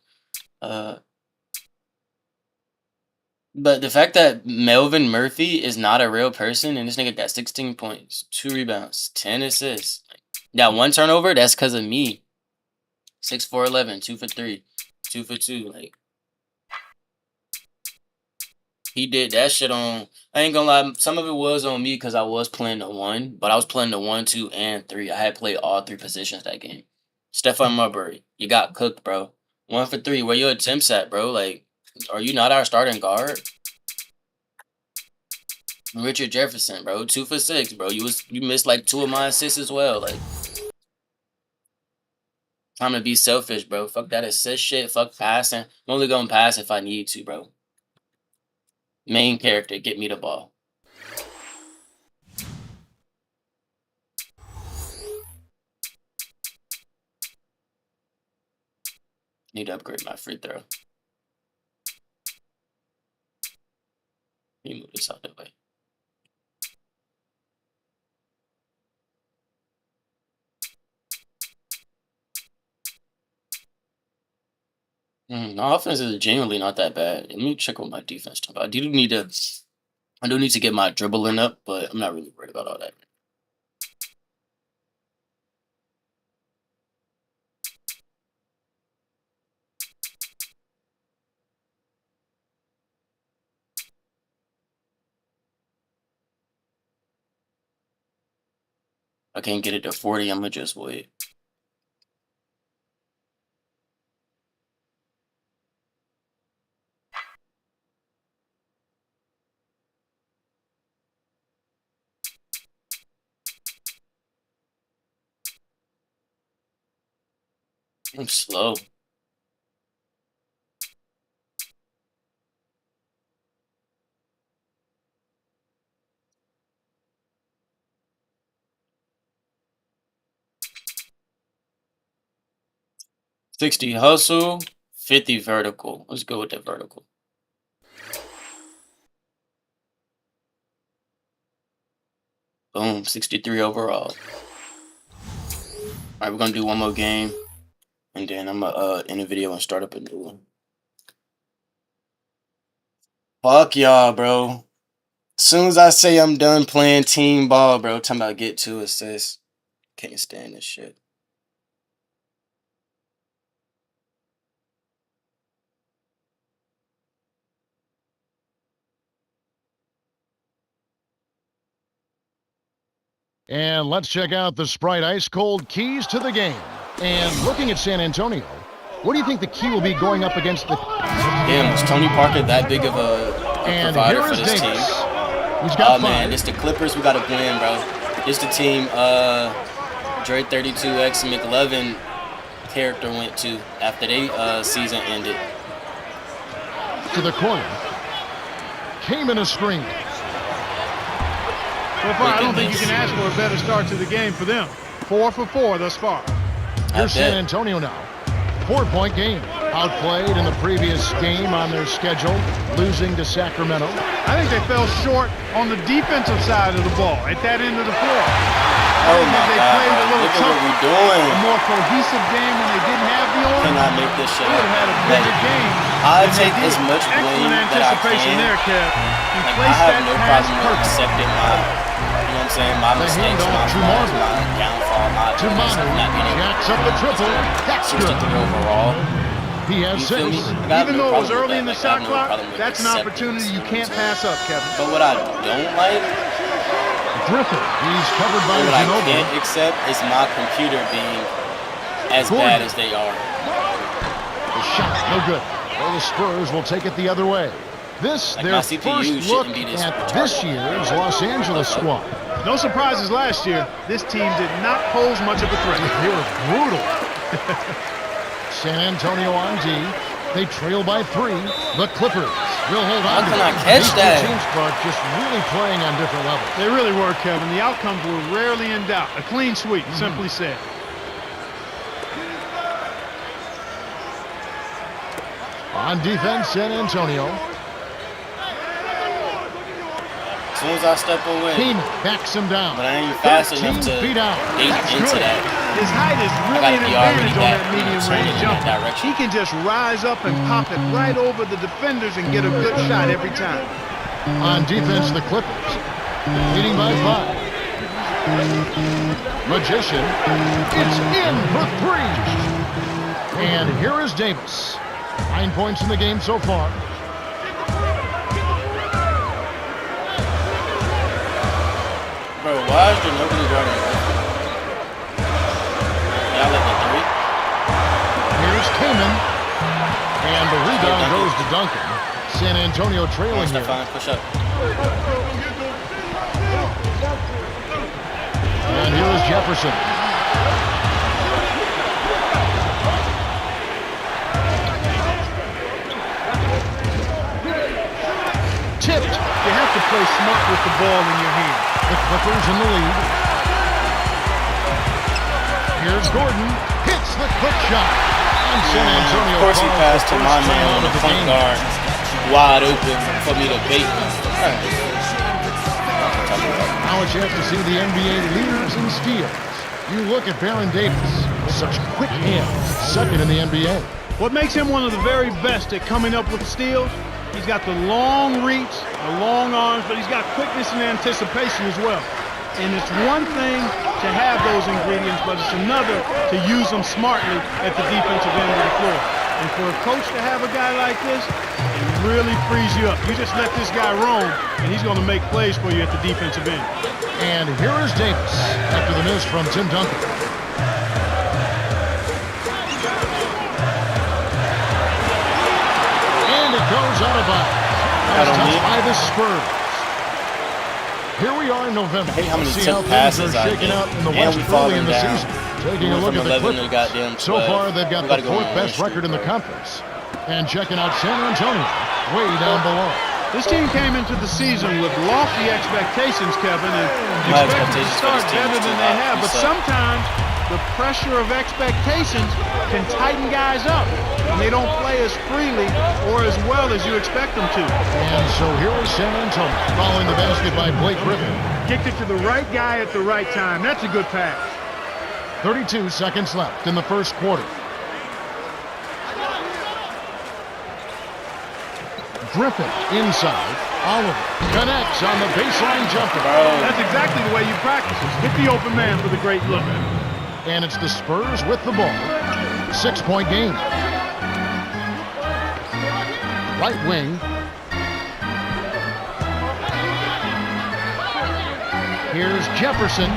But the fact that Melvin Murphy is not a real person and this nigga got 16 points, 2 rebounds, 10 assists. That 1 turnover, that's because of me. 6 for 11, 2 for 3, 2 for 2. Like, he did that shit on. I ain't gonna lie, some of it was on me because I was playing the 1, but I was playing the 1, 2, and 3. I had played all 3 positions that game. Stephon Marbury, you got cooked, bro. 1 for 3. Where your attempts at, bro? Like, are you not our starting guard? Richard Jefferson, bro. 2 for 6, bro. You missed like 2 of my assists as well. Like, time to be selfish, bro. Fuck that assist shit. Fuck passing. I'm only gonna pass if I need to, bro. Main character, get me the ball. Need to upgrade my free throw. Let me move this out the way. My offense is genuinely not that bad. Let me check what my defense talking about. I do need to get my dribbling up, but I'm not really worried about all that. I can't get it to 40, I'm gonna just wait. I'm slow. $60 hustle, 50 vertical. Let's go with the vertical. Boom, 63 overall. All right, we're gonna do one more game. And then I'm gonna end the video and start up a new one. Fuck y'all, bro. As soon as I say I'm done playing team ball, bro, talking about get 2 assists. Can't stand this shit. And let's check out the Sprite Ice Cold keys to the game. And looking at San Antonio, what do you think the key will be going up against the... Damn, was Tony Parker that big of a provider for this team? He's got Oh, man, it's the Clippers. We got to win, bro. It's the team Dre 32X McLovin character went to after they season ended. To the corner. Came in a screen. So far, I don't think you can ask for a better start to the game for them. 4 for 4 thus far. Here's San Antonio now. 4-point game. Outplayed in the previous game on their schedule, losing to Sacramento. I think they fell short on the defensive side of the ball at that end of the floor. Oh my they God, played a bro. little Look at what tougher, we're doing. a more cohesive game when they didn't have the arm. Cannot make this shit They would have had a better game. I than take they as did. much blame Excellent that I anticipation can. there, Kev. You Like, I placed have that no pass problem with perfect. accepting my, you know what I'm saying, my mistakes, handoff my to flaws, Marvin. my downfall, my To Manu. not being Jacks up the triple. That's 63 good. overall. He has You feel 6. me? Like, I have Even no though it was problem with early that. in the Like, I have shot no clock, problem with that's an accepting opportunity this, you know can't what I'm pass up, Kevin. saying? But what I don't like, Griffin. He's covered by what I Ginobili. can't accept is my computer being as bad as they are. The shot, no good. Well, the Spurs will take it the other way. This, Like, their my CPU first look shouldn't be this at retarded. this year's Los Angeles squad. No surprises last year. This team did not pose much of a threat. They were brutal. San Antonio on D. They trail by 3. The Clippers will hold on How to can it. I catch These two that? teams, but just really playing on different levels. They really were, Kevin. The outcomes were rarely in doubt. A clean sweep, simply said. On defense, San Antonio. As soon as I step away, Keenan backs him down. but I ain't fast 13 enough to feet out. date That's into good. that. His height is really gotta an be already advantage on back, that medium training range in that jumper. direction. He can just rise up and pop it right over the defenders and get a good shot every time. On defense, the Clippers. Leading by 5. Magician. It's in for 3. And here is Davis. 9 points in the game so far. Bro, why is there nobody guarding it? Y'all let the 3? Here's Kaman. And the rebound Duncan. goes to Duncan. San Antonio trailing here. Stephon, push up. And here is Jefferson. Tipped. You have to play smart with the ball in your hand. The Clippers in the lead. Here's Gordon. Hits the quick shot. And San Antonio Of course he calls passed the to first my man timeout on of the the point game. guard, wide open for me to bait. Now what you have to see the NBA leaders in steals. You look at Baron Davis. Such quick hands. Second in the NBA. What makes him one of the very best at coming up with steals? He's got the long reach, the long arms, but he's got quickness and anticipation as well. And it's one thing to have those ingredients, but it's another to use them smartly at the defensive end of the floor. And for a coach to have a guy like this, it really frees you up. You just let this guy roam, and he's going to make plays for you at the defensive end. And here is Davis after the miss from Tim Duncan. And it goes out of bounds. That was touched by the Spurs. Here we are in November. I hate how many See tip how things passes are I shaking get. out in the And West we early falling in the down. season. Taking a Went look from at the 11 to Clippers. goddamn So 12. far, they've got We the gotta go 4th on best streak, record in the bro. conference. And checking out San Antonio, way down below. This team came into the season with lofty expectations, Kevin, and My expected to expectations for start this team better is than too they high. have. We But suck. sometimes the pressure of expectations can tighten guys up, and they don't play as freely or as well as you expect them to. And so here is San Antonio, following the basket by Blake Griffin. Kicked it to the right guy at the right time. That's a good pass. 32 seconds left in the first quarter. Griffin inside. Oliver connects on the baseline jumper. That's exactly the way you practice it. Hit the open man for the great look. And it's the Spurs with the ball. 6-point game. Right wing. Here's Jefferson.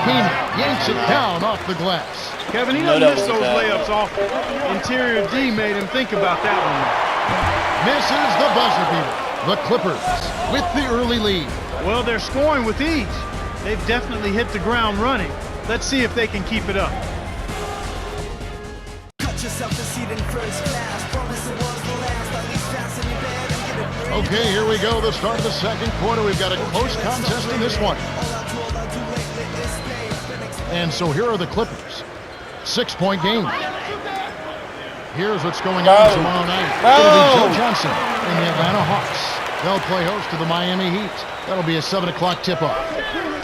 Keenan yanks it down off the glass. Kevin, he No, doesn't that miss was those bad. layups often. Interior D made him think about that one. Misses the buzzer beater. The Clippers with the early lead. Well, they're scoring with ease. They've definitely hit the ground running. Let's see if they can keep it up. Okay, here we go. The start of the second quarter. We've got a close contest in this one. And so here are the Clippers. 6-point game. Here's what's going on tomorrow night. It'll be Joe Johnson and the Atlanta Hawks. They'll play host to the Miami Heat. That'll be a 7 o'clock tip-off.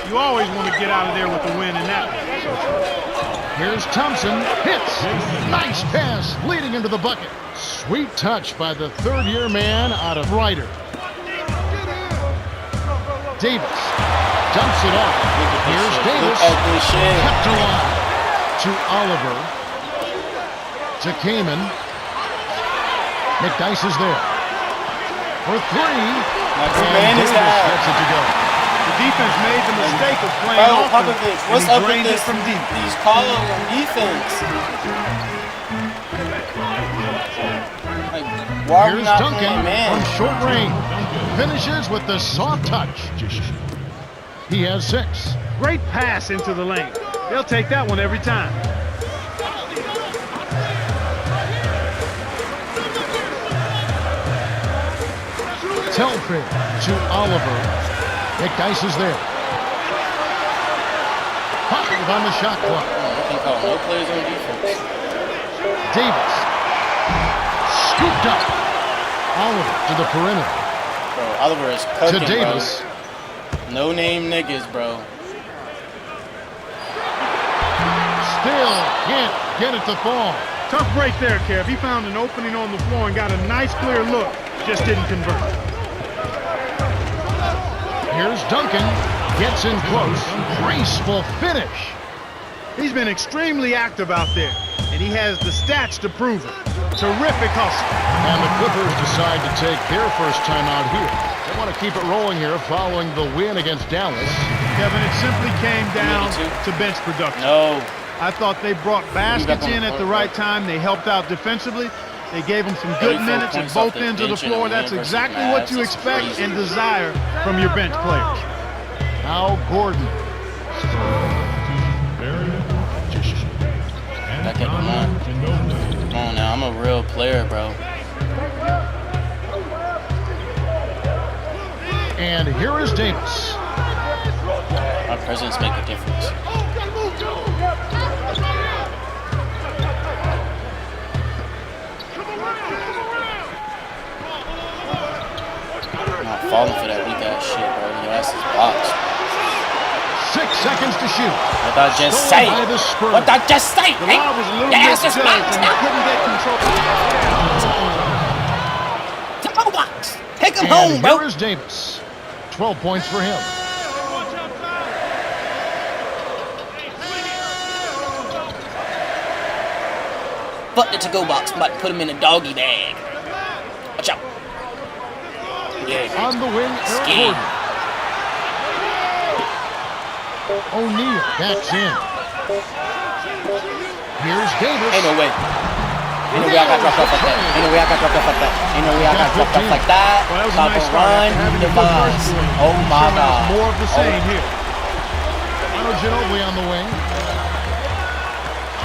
You always want to get out of there with a win in that one. Here's Thompson. Hits. Nice pass leading into the bucket. Sweet touch by the third-year man out of Ryder. Davis dumps it off. Here's Davis. Look at this shit. Kept alive to Oliver. To Kaman. McDyess is there. For three. Man, And is Davis that? gets it to go. The defense made the mistake of playing Bro, offense, Popovich, and what's he up with drained it this? from deep. These calls on defense. Like, why are we Here's not Duncan playing man? from short range. Finishes with the soft touch. He has 6. Great pass into the lane. They'll take that one every time. Telford to Oliver. McDyess is there. Five on the shot clock. I can call no players on defense. Davis. Scooped up. Oliver to the perimeter. Bro, Oliver is To cooking, Davis. bro. No name niggas, bro. Still can't get it to fall. Tough break there, Kev. He found an opening on the floor and got a nice clear look. Just didn't convert. Here's Duncan. Gets in close. Graceful finish. He's been extremely active out there, and he has the stats to prove it. Terrific hustle. And the Clippers decide to take their first time out here. They want to keep it rolling here following the win against Dallas. Kevin, it simply came down too? to bench production. No. I thought they brought baskets in at the right time. They helped out defensively. They gave them some good 34 minutes at points both off the ends of the bench in floor. a That's win versus exactly Mavs. what you That's expect crazy. and desire from your bench players. Al Gordon. Back at the line. Come on now, I'm a real player, bro. And here is Davis. My presence make a difference. I'm not falling for that weak ass shit, bro. Your ass is boxed. 6 seconds to shoot. What did I just Stolen say? by the Spurs. What did I just say? The Hey, lob was a little your ass is misjudged, boxed. and he couldn't get control. Go box. Take him And home, here bro. is Davis. 12 points for him. Fuck the to-go box. I'm about to put him in a doggy bag. Watch out. Yeah. On the wing, Eric Ski. Gordon. O'Neal backs in. Here's Davis. Ain't no way. Ain't no way I got dropped off like that. Ain't no way I got dropped off like that. Ain't no way I got dropped off like that. Well, that was a About nice to start. run Having a the good first box. quarter. Oh my Showing us God. more of the same here. Manu Ginobili on the wing.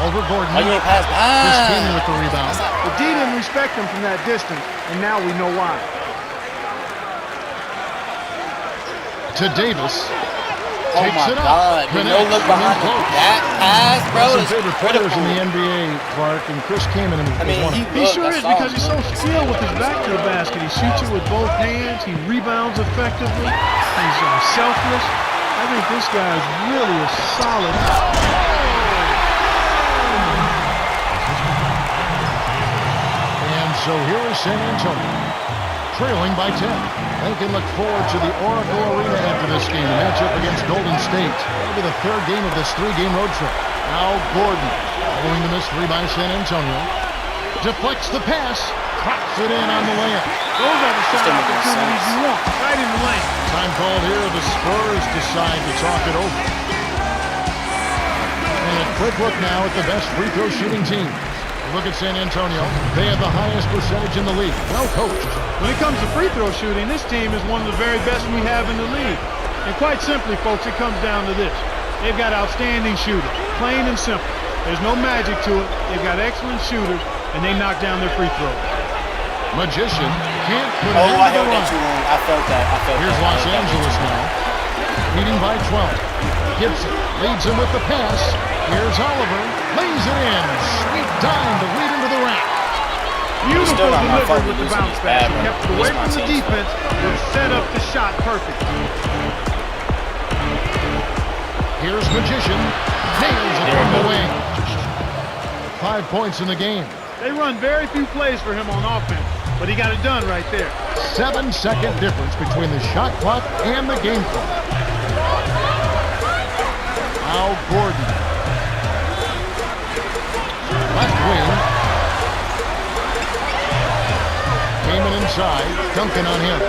Over Gordon. Why you ain't pass Chris Kaman by? with the rebound. The D didn't respect him from that distance, and now we know why. To Davis. Oh Takes my it up. God. You no Connects. look behind And then close. that pass, bro. Some Is favorite players critical. in the NBA, Clark, and Chris Kaman is I mean, one of he them. He look, sure I is saw because him, he's so man. skilled with his back to the basket. He shoots it with both hands. He rebounds effectively. He's selfless. I think this guy is really a solid. And so here is San Antonio. trailing by 10. They can look forward to the Oracle Arena after this game, a matchup against Golden State. It'll be the third game of this three-game road trip. Al Gordon, following the missed three by San Antonio. Deflects the pass, cracks it in on the layup. Those are the shot opportunities you want, right in the lane. Time called here. The Spurs decide to talk it over. And a quick look now at the best free throw shooting teams. Look at San Antonio. They have the highest percentage in the league. Well coached. When it comes to free throw shooting, this team is one of the very best we have in the league. And quite simply, folks, it comes down to this. They've got outstanding shooters, plain and simple. There's no magic to it. They've got excellent shooters, and they knock down their free throws. Magician can't put it Oh, I into the held that run. too long. I felt that. Here's Los Angeles now. Leading by 12. Gibson leads him with the pass. Here's Oliver. Lays it in. Sweet dime to lead into the rack. Beautiful still not my fault delivery with we the losing bounce this pass. bad, He bro. kept it It's away my from the team's defense and set up the shot perfectly. Here's Magician. Nails it from the wing. 5 points in the game. They run very few plays for him on offense, but he got it done right there. 7-second difference between the shot clock and the game clock. Al Gordon. Left wing. Came in inside. Duncan on him.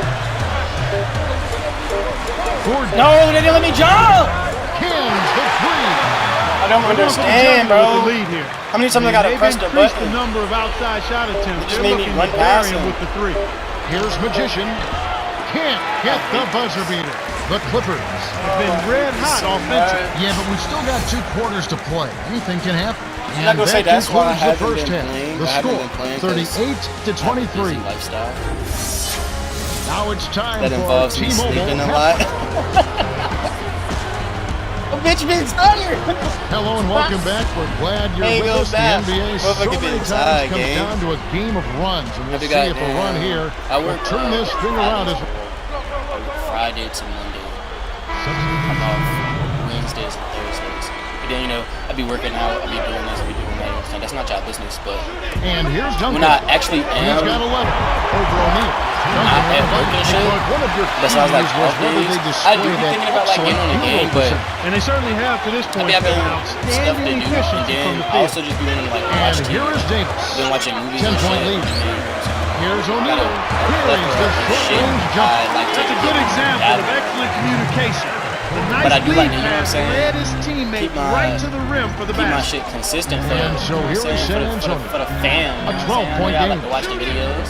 Gordon No, they didn't let me jump. cans the three. I don't understand, With the bro. lead here. How many times I gotta They've press the increased the button? number of outside shot attempts. just They're made me looking run to past bury him him. with the three. Here's Magician. Can't get the buzzer beater. The Clippers. It's been red hot offensively. Yeah, but we've still got 2 quarters to play. Anything can happen. I'm not gonna say that's why I concludes the haven't first been half. playing. The I haven't score, been playing 38 to 23. Busy lifestyle. Now it's time That for involves me T-Mobile. sleeping a lot. Oh, bitch, been started. Hello and welcome back. We're glad you're Hey, with go us. back. The NBA so Motherfucker many been times tired, comes gang. down to a game of runs, and we'll Happy see if a goddamn. run here I will work turn this thing around. As Friday to Monday. I'm off Wednesdays and Thursdays. But then, I be working out, I be doing this, I be doing that. So that's not y'all business, but And here's Duncan. when I actually He's got 11 am over O'Neal. Duncan not with at the work ball. and shit, But one of your besides like keys was off whether days, they I display do be that thinking about like getting on the excellent game, field but percentage. And they certainly have to this I point. be having Kevin, stuff to outstanding do, and efficiency from then the I field. also just be wanting to like And watch TV. here is Davis. Been watching movies 10-point and lead. shit. Here's I O'Neal. got a Here is the shit. short-range I jumper. like to That's a good example of gather. excellent communication. The nice But I do lead like to, you know what I'm pass saying? led his teammate Keep my- right to the rim for the Keep my basket. shit consistent for And so here is San Antonio. for the fan. A 12-point I game. like to watch the videos.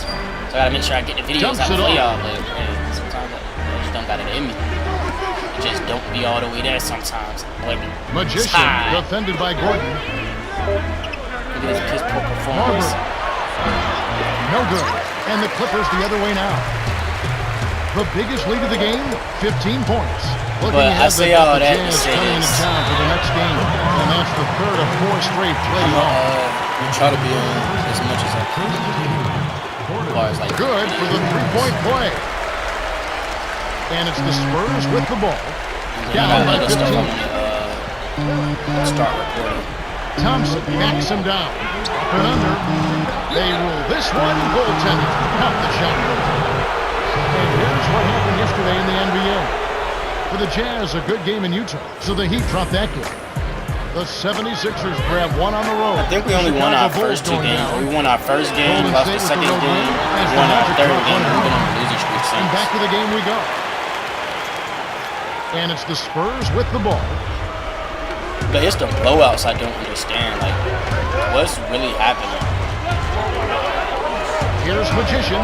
So I gotta make sure I get the videos Dumps out it of play off. y'all, but hey, sometimes I just don't got it in me. It just don't be all the way there sometimes. Like, Magician tired. defended by Gordon. Look at this piss poor performance. No good. And the Clippers the other way now. The biggest lead of the game, 15 points. Looking But I ahead, say they've got all the that to Jazz say coming into this. town for the next game. And that's the third of 4 straight plays off. Try to be on as much as I can. As far as like Good for the three-point play. And it's the Spurs with the ball. I Down got by other stuff 15. I'm gonna start recording. Thompson backs him down. Up and under. They rule this one. Goaltender. Out the shot. And here's what happened yesterday in the NBA. For the Jazz, a good game in Utah. So the Heat dropped that game. The 76ers grab one on the road. I think we only won our first 2 games. We won our first game, lost the second game, we won our third game, and we've been on a losing streak And since. back to the game we go. And it's the Spurs with the ball. But it's the blowouts I don't understand. Like, what's really happening? Here's Magician.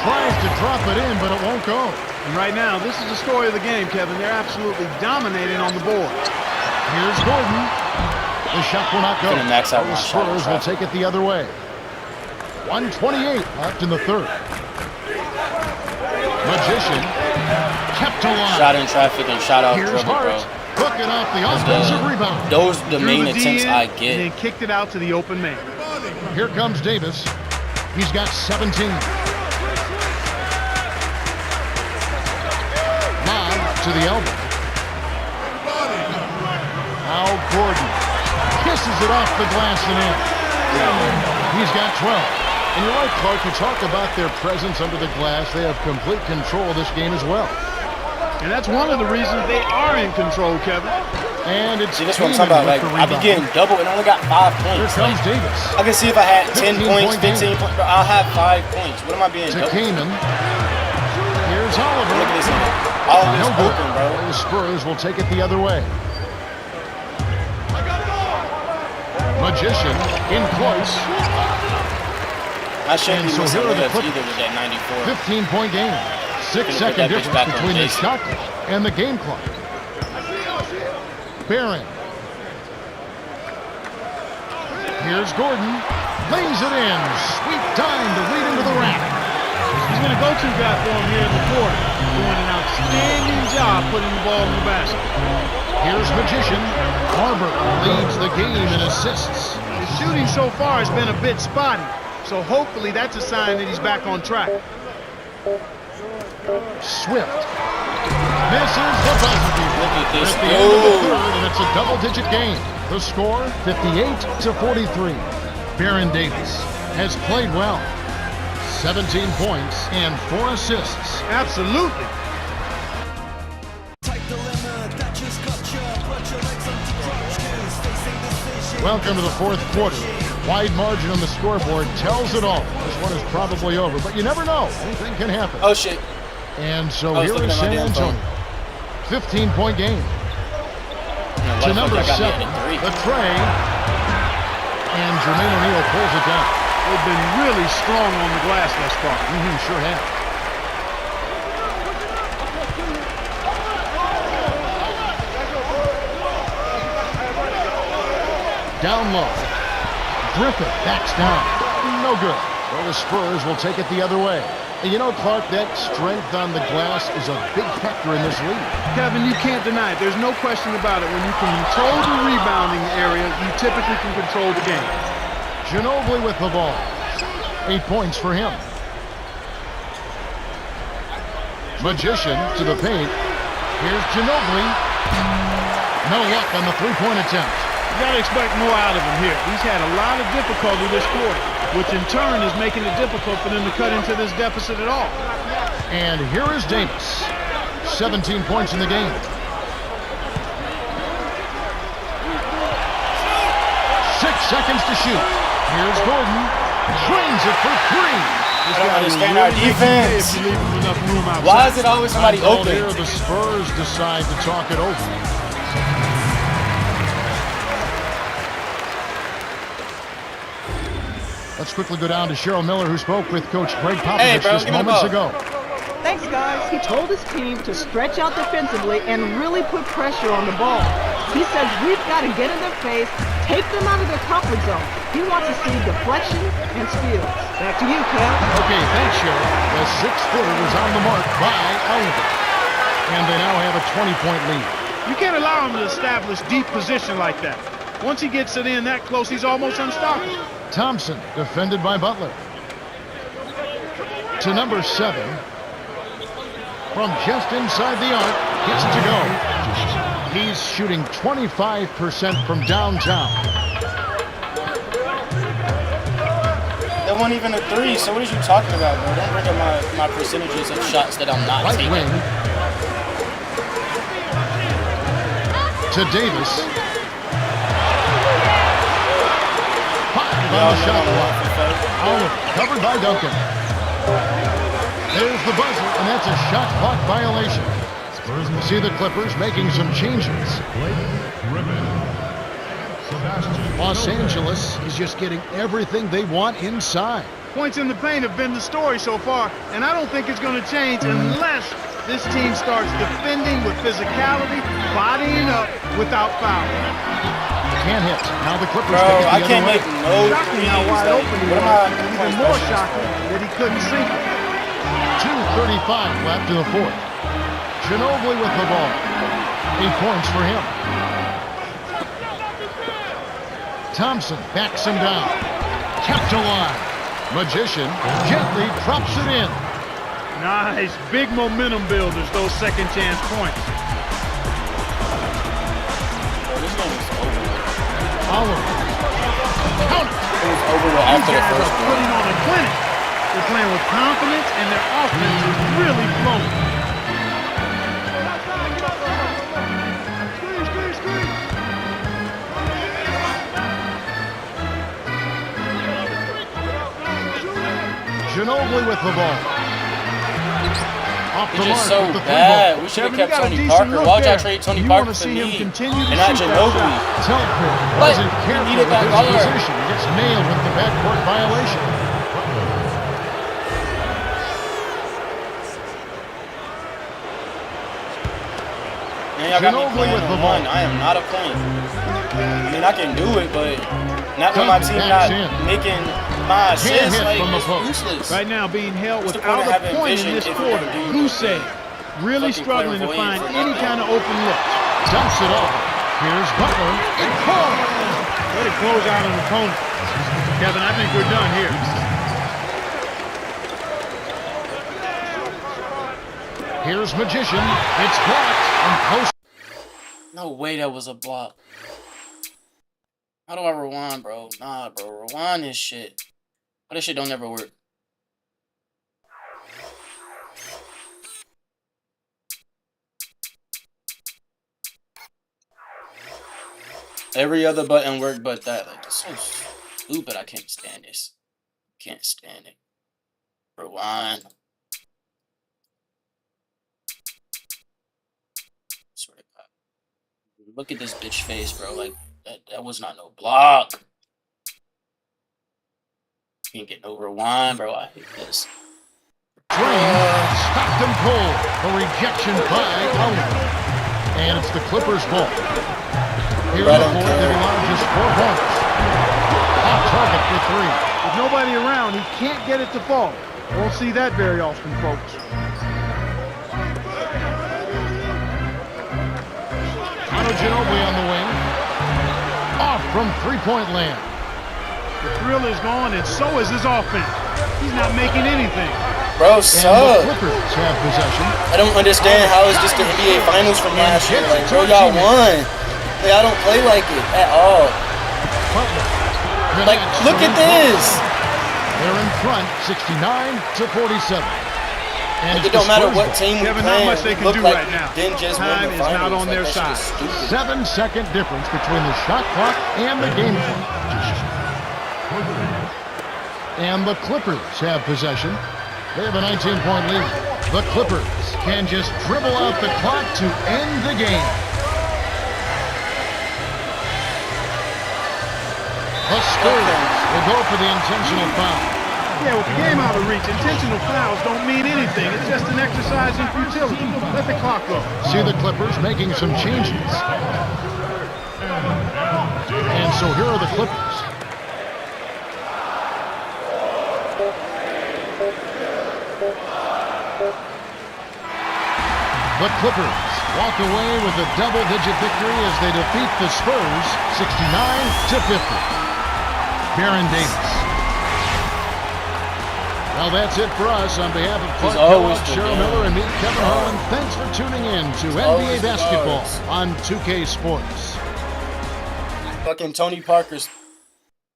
Tries to drop it in, but it won't go. And right now, this is the story of the game, Kevin. They're absolutely dominating on the board. Here's Gordon. The shot will not go. Gonna max out The my shot in Spurs will traffic. take it the other way. 1:28 left in the third. Magician kept alive. Shot in traffic and shot off Here's dribble, bro. Hart. Hooking off the offensive rebound. Those the Drew main the D attempts in, I and then get. kicked it out to the open man. Here comes Davis. He's got 17. Lob to the elbow. Al Gordon kisses it off the glass and in. He's got 12. And you're right, Clark. You talk about their presence under the glass. They have complete control of this game as well. And that's one of the reasons they are in control, Kevin. And it's See, this is what I'm talking about. Like, I be getting double and only got 5 Here points. comes Like, Davis. I can see if I had 10 points, 15-point 15 game. points, but I'll have 5 points. What am I being To double? Kamen. Here's Oliver. Look at this. All of this No good. open, bro. The Spurs will take it the other way. Magician in close. I shouldn't And be so missing here are the layups Clippers. either with that 94. 15-point game. Couldn't 6-second put that bitch difference back on between the Jason. shot clock and the game clock. Barron. Here's Gordon. Lays it in. Sweet time to lead into the rack. He's been a go-to guy for him here in the quarter, doing an outstanding job putting the ball in the basket. Here's Magician. Harbor leads the game in assists. His shooting so far has been a bit spotty, so hopefully that's a sign that he's back on track. Swift. Misses the buzzer beater. Look at this. At the end of the Oh. third, and it's a double-digit game. The score, 58-43. Baron Davis has played well. 17 points and 4 assists. Absolutely. Welcome to the fourth quarter. Wide margin on the scoreboard tells it all. This one is probably over, but you never know. Anything can happen. Oh, shit. And so I was here looking is at my San damn phone. Antonio. 15-point game. To number 7, the tray. And Jermaine O'Neal pulls it down. They've been really strong on the glass thus far. Sure have. Down low. Griffin backs down. No good. Well, the Spurs will take it the other way. And you know, Clark, that strength on the glass is a big factor in this league. Kevin, you can't deny it. There's no question about it. When you can control the rebounding area, you typically can control the game. Ginobili with the ball. 8 points for him. Magician to the paint. Here's Ginobili. No luck on the three-point attempt. You got to expect more out of him here. He's had a lot of difficulty this quarter, which in turn is making it difficult for them to cut into this deficit at all. And here is Davis. 17 points in the game. 6 seconds to shoot. Here's Gordon. Drains it for 3. I don't understand our defense. If you leave him enough room outside. Why is it always somebody Well, open? here the Spurs decide to talk it over. Let's quickly go down to Cheryl Miller, who spoke with Coach Greg Popovich Hey, bro, just give me the moments ball. ago. Thanks, guys. He told his team to stretch out defensively and really put pressure on the ball. He says we've got to get in their face, take them out of their comfort zone. He wants to see deflection and steals. Back to you, Kev. Okay, thanks, Cheryl. The 6-footer was on the mark by Oliver. And they now have a 20-point lead. You can't allow him to establish deep position like that. Once he gets it in that close, he's almost unstoppable. Thompson, defended by Butler. To number 7. From just inside the arc, gets it to go. He's shooting 25% from downtown. That wasn't even a 3, so what are you talking about, bro? Don't bring up my percentages of shots that I'm not Right taking. wing. To Davis. 5 on the shot clock. Oliver, covered by Duncan. There's the buzzer, and that's a shot clock violation. See the Clippers making some changes. Los Angeles is just getting everything they want inside. Points in the paint have been the story so far, and I don't think it's going to change unless this team starts defending with physicality, bodying up without foul. Can't hit. Now the Clippers Bro, take it the I other can't way. make no Shocking how threes. wide Like, open he what was. am I? Even more shocking that he couldn't sink it. 2:35 left in the fourth. Ginobili with the ball. 8 points for him. Thompson backs him down. Kept alive. Magician gently drops it in. Nice, big momentum builders, those second chance points. Bro, this game is over. Oliver. Count it. It was over with These after the guys first are putting one. on a clinic. They're playing with confidence, and their offense is really flowing. Ginobili with the ball. Off the It's just mark so with the three bad. ball. We should have Kevin, you kept got a Tony decent Parker. look Why would y'all there. trade Tony You Parker wanna for see him me continue to and not shoot that Ginobili? shot. Telfair But wasn't he careful needed with that his guard. position. He gets nailed with the backcourt violation. Man, y'all got me Ginobili playing with the on ball. one. I am not a point. I mean, I can do it, but not when my Duncan team backs not in. making my assists. hit Like, from the it's post. useless. Right now being held What's the without point of a having point in vision this if you quarter. don't do Who nothing? said? Really Fucking struggling to find clairvoyant for any nothing. kind of open looks. Dumps it off. Here's Butler. And Paul. Way to close out an opponent. Kevin, I think we're done here. Here's Magician. It's blocked. And post. No way that was a block. How do I rewind, bro? Nah, bro. Rewind this shit. Why this shit don't never work? Every other button worked but that. Like, it's so stupid. I can't stand this. Can't stand it. Rewind. Swear to God. Look at this bitch face, bro. Like, that was not no block. Can't get no rewind, bro. I hate this. Stopped and pulled. A rejection by Owen. And it's the Clippers' ball. Here in Right the on fourth, cue. they've allowed just 4 points. Off target for 3. With nobody around, he can't get it to fall. Won't see that very often, folks. Manu Ginobili on the wing. Off from three-point land. The thrill is gone, and so is his offense. He's not making anything. Bro, And the suck. Clippers have possession. I don't understand how it's just the NBA Finals from last year. Like, bro, y'all won. Like, I don't play like it at all. Butler. Like, look at this. They're in front, 69 to 47. And Like, it's it don't the matter Spurs what ball. team we Kevin, play. not much they can Look do like right now. Didn't just win Time the is not finals. on Like, their that shit is side. stupid. 7-second difference between the shot clock and the game clock. And the Clippers have possession. They have a 19-point lead. The Clippers can just dribble out the clock to end the game. The Spurs will go for the intentional foul. Yeah, with the game out of reach, intentional fouls don't mean anything. It's just an exercise in futility. Let the clock go. See the Clippers making some changes. And so here are the Clippers. The Clippers walk away with a double-digit victory as they defeat the Spurs 69 to 50. Baron Davis. Well, that's it for us. On behalf of Clark always Kellogg, the Cheryl man. Miller, and me, Kevin Harlan, thanks for tuning in to always NBA the Basketball guards. on 2K Sports. Fucking Tony Parker's.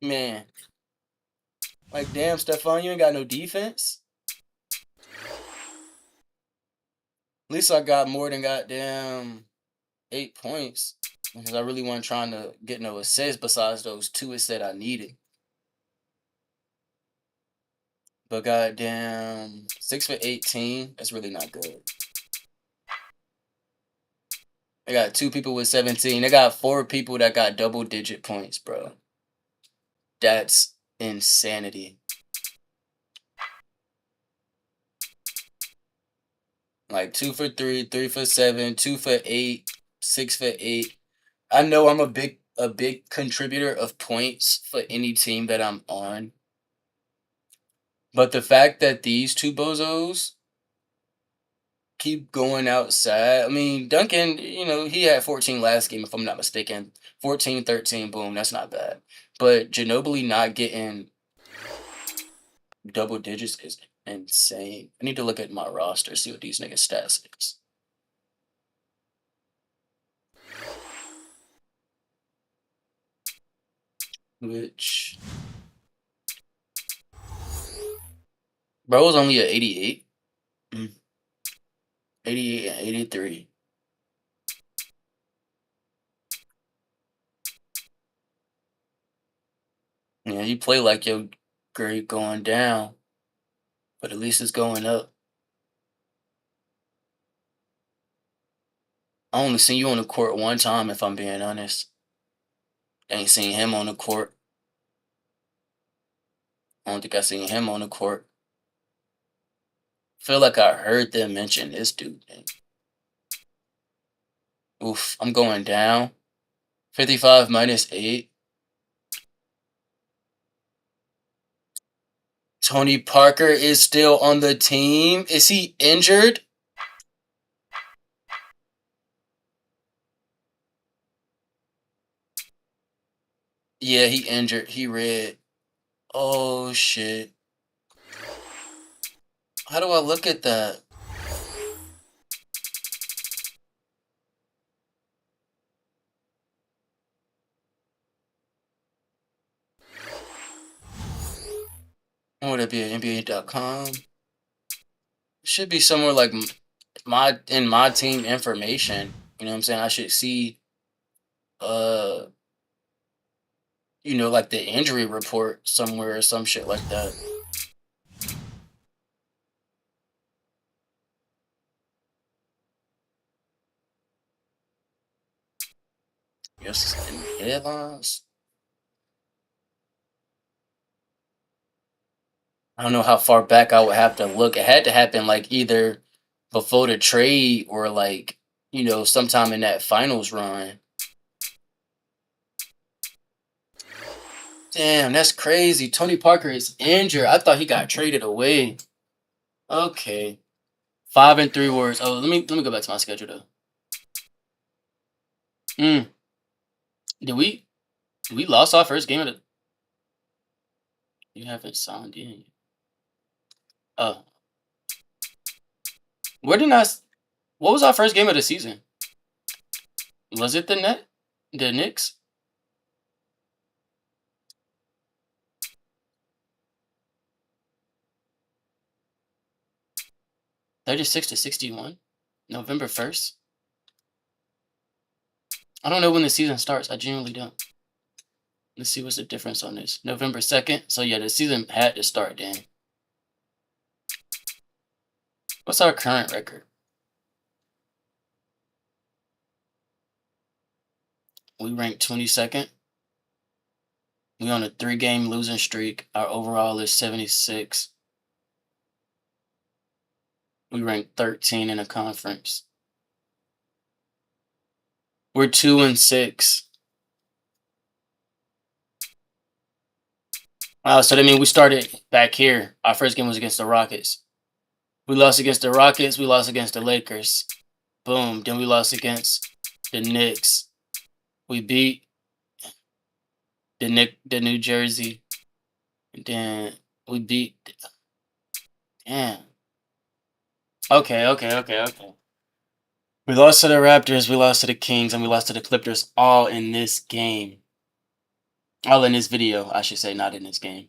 Man. Like, damn, Stephon, you ain't got no defense? At least I got more than goddamn 8 points. Because I really wasn't trying to get no assists besides those 2 assists that I needed. But goddamn, 6 for 18, that's really not good. They got 2 people with 17. They got 4 people that got double-digit points, bro. That's insanity. Like 2 for 3, 3 for 7, 2 for 8, 6 for 8. I know I'm a big contributor of points for any team that I'm on. But the fact that these 2 bozos keep going outside. I mean, Duncan, you know, he had 14 last game, if I'm not mistaken. 14, 13, boom, that's not bad. But Ginobili not getting double digits is insane. I need to look at my roster, see what these niggas' stats is. Which Bro was only at 88. 88 and 83. Yeah, you play like your grade going down, but at least it's going up. I only seen you on the court one time, if I'm being honest. Ain't seen him on the court. I don't think I seen him on the court. Feel like I heard them mention this dude. Oof, I'm going down. 55 minus 8. Tony Parker is still on the team. Is he injured? Yeah, he injured. He read. Oh, shit. How do I look at that? Would it be at NBA.com? Should be somewhere like my team information. You know what I'm saying? I should see like the injury report somewhere or some shit like that. Yes, in headlines. I don't know how far back I would have to look. It had to happen like either before the trade or like, sometime in that finals run. Damn, that's crazy. Tony Parker is injured. I thought he got traded away. Okay. 5-3 Warriors. Oh, let me go back to my schedule though. Did we lost our first game of the You haven't signed in. Oh. What was our first game of the season? Was it the Knicks? $36-61, November 1st. I don't know when the season starts. I genuinely don't. Let's see what's the difference on this. November 2nd. So yeah, the season had to start then. What's our current record? We ranked 22nd. We on a 3-game losing streak. Our overall is 76. We ranked 13 in the conference. We're 2-6. Wow, so that means we started back here. Our first game was against the Rockets. We lost against the Rockets. We lost against the Lakers. Boom. Then we lost against the Knicks. We beat the New Jersey. And then we beat. Damn. Okay. We lost to the Raptors. We lost to the Kings, and we lost to the Clippers. All in this game. All in this video, I should say, not in this game.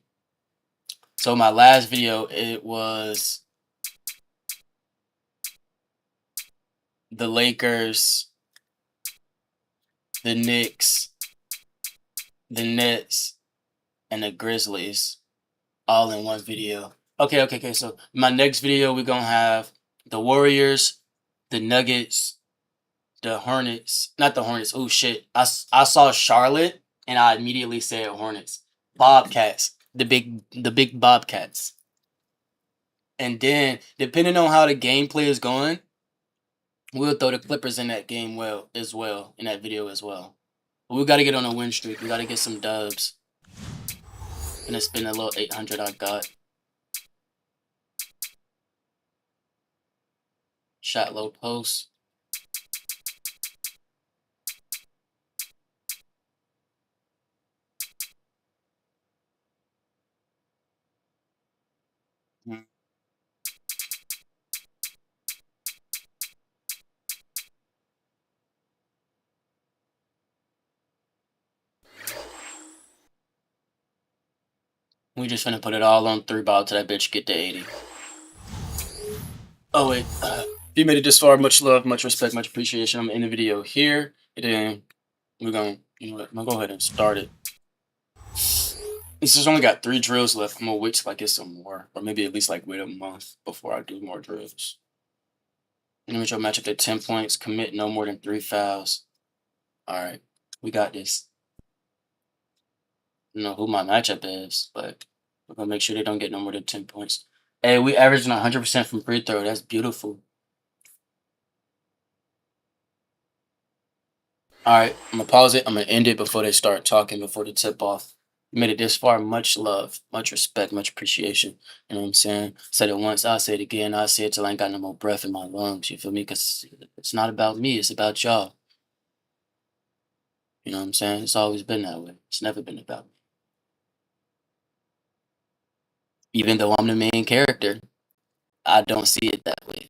So my last video, it was the Lakers, the Knicks, the Nets, and the Grizzlies all in one video. Okay. So my next video, we're going to have the Warriors, the Nuggets, the Hornets. Not the Hornets. Oh, shit. I saw Charlotte, and I immediately said Hornets. Bobcats. The big Bobcats. And then, depending on how the gameplay is going, we'll throw the Clippers in that game in that video as well. But we got to get on a win streak. We got to get some dubs. And it's been a little 800 I got. Shot low post. We just finna put it all on 3 ball till that bitch get to 80. Oh wait, if you made it this far, much love, much respect, much appreciation. I'm gonna end the video here, and then we're gonna, you know what, I'm gonna go ahead and start it. This has only got 3 drills left. I'm gonna wait till I get some more, or maybe at least like wait a month before I do more drills. Individual matchup at 10 points. Commit no more than 3 fouls. All right, we got this. I don't know who my matchup is, but we're gonna make sure they don't get no more than 10 points. Hey, we averaging 100% from free throw. That's beautiful. All right, I'm gonna pause it. I'm gonna end it before they start talking, before the tip off. You made it this far. Much love, much respect, much appreciation. You know what I'm saying? Said it once, I'll say it again. I'll say it till I ain't got no more breath in my lungs. You feel me? Because it's not about me. It's about y'all. You know what I'm saying? It's always been that way. It's never been about me. Even though I'm the main character, I don't see it that way.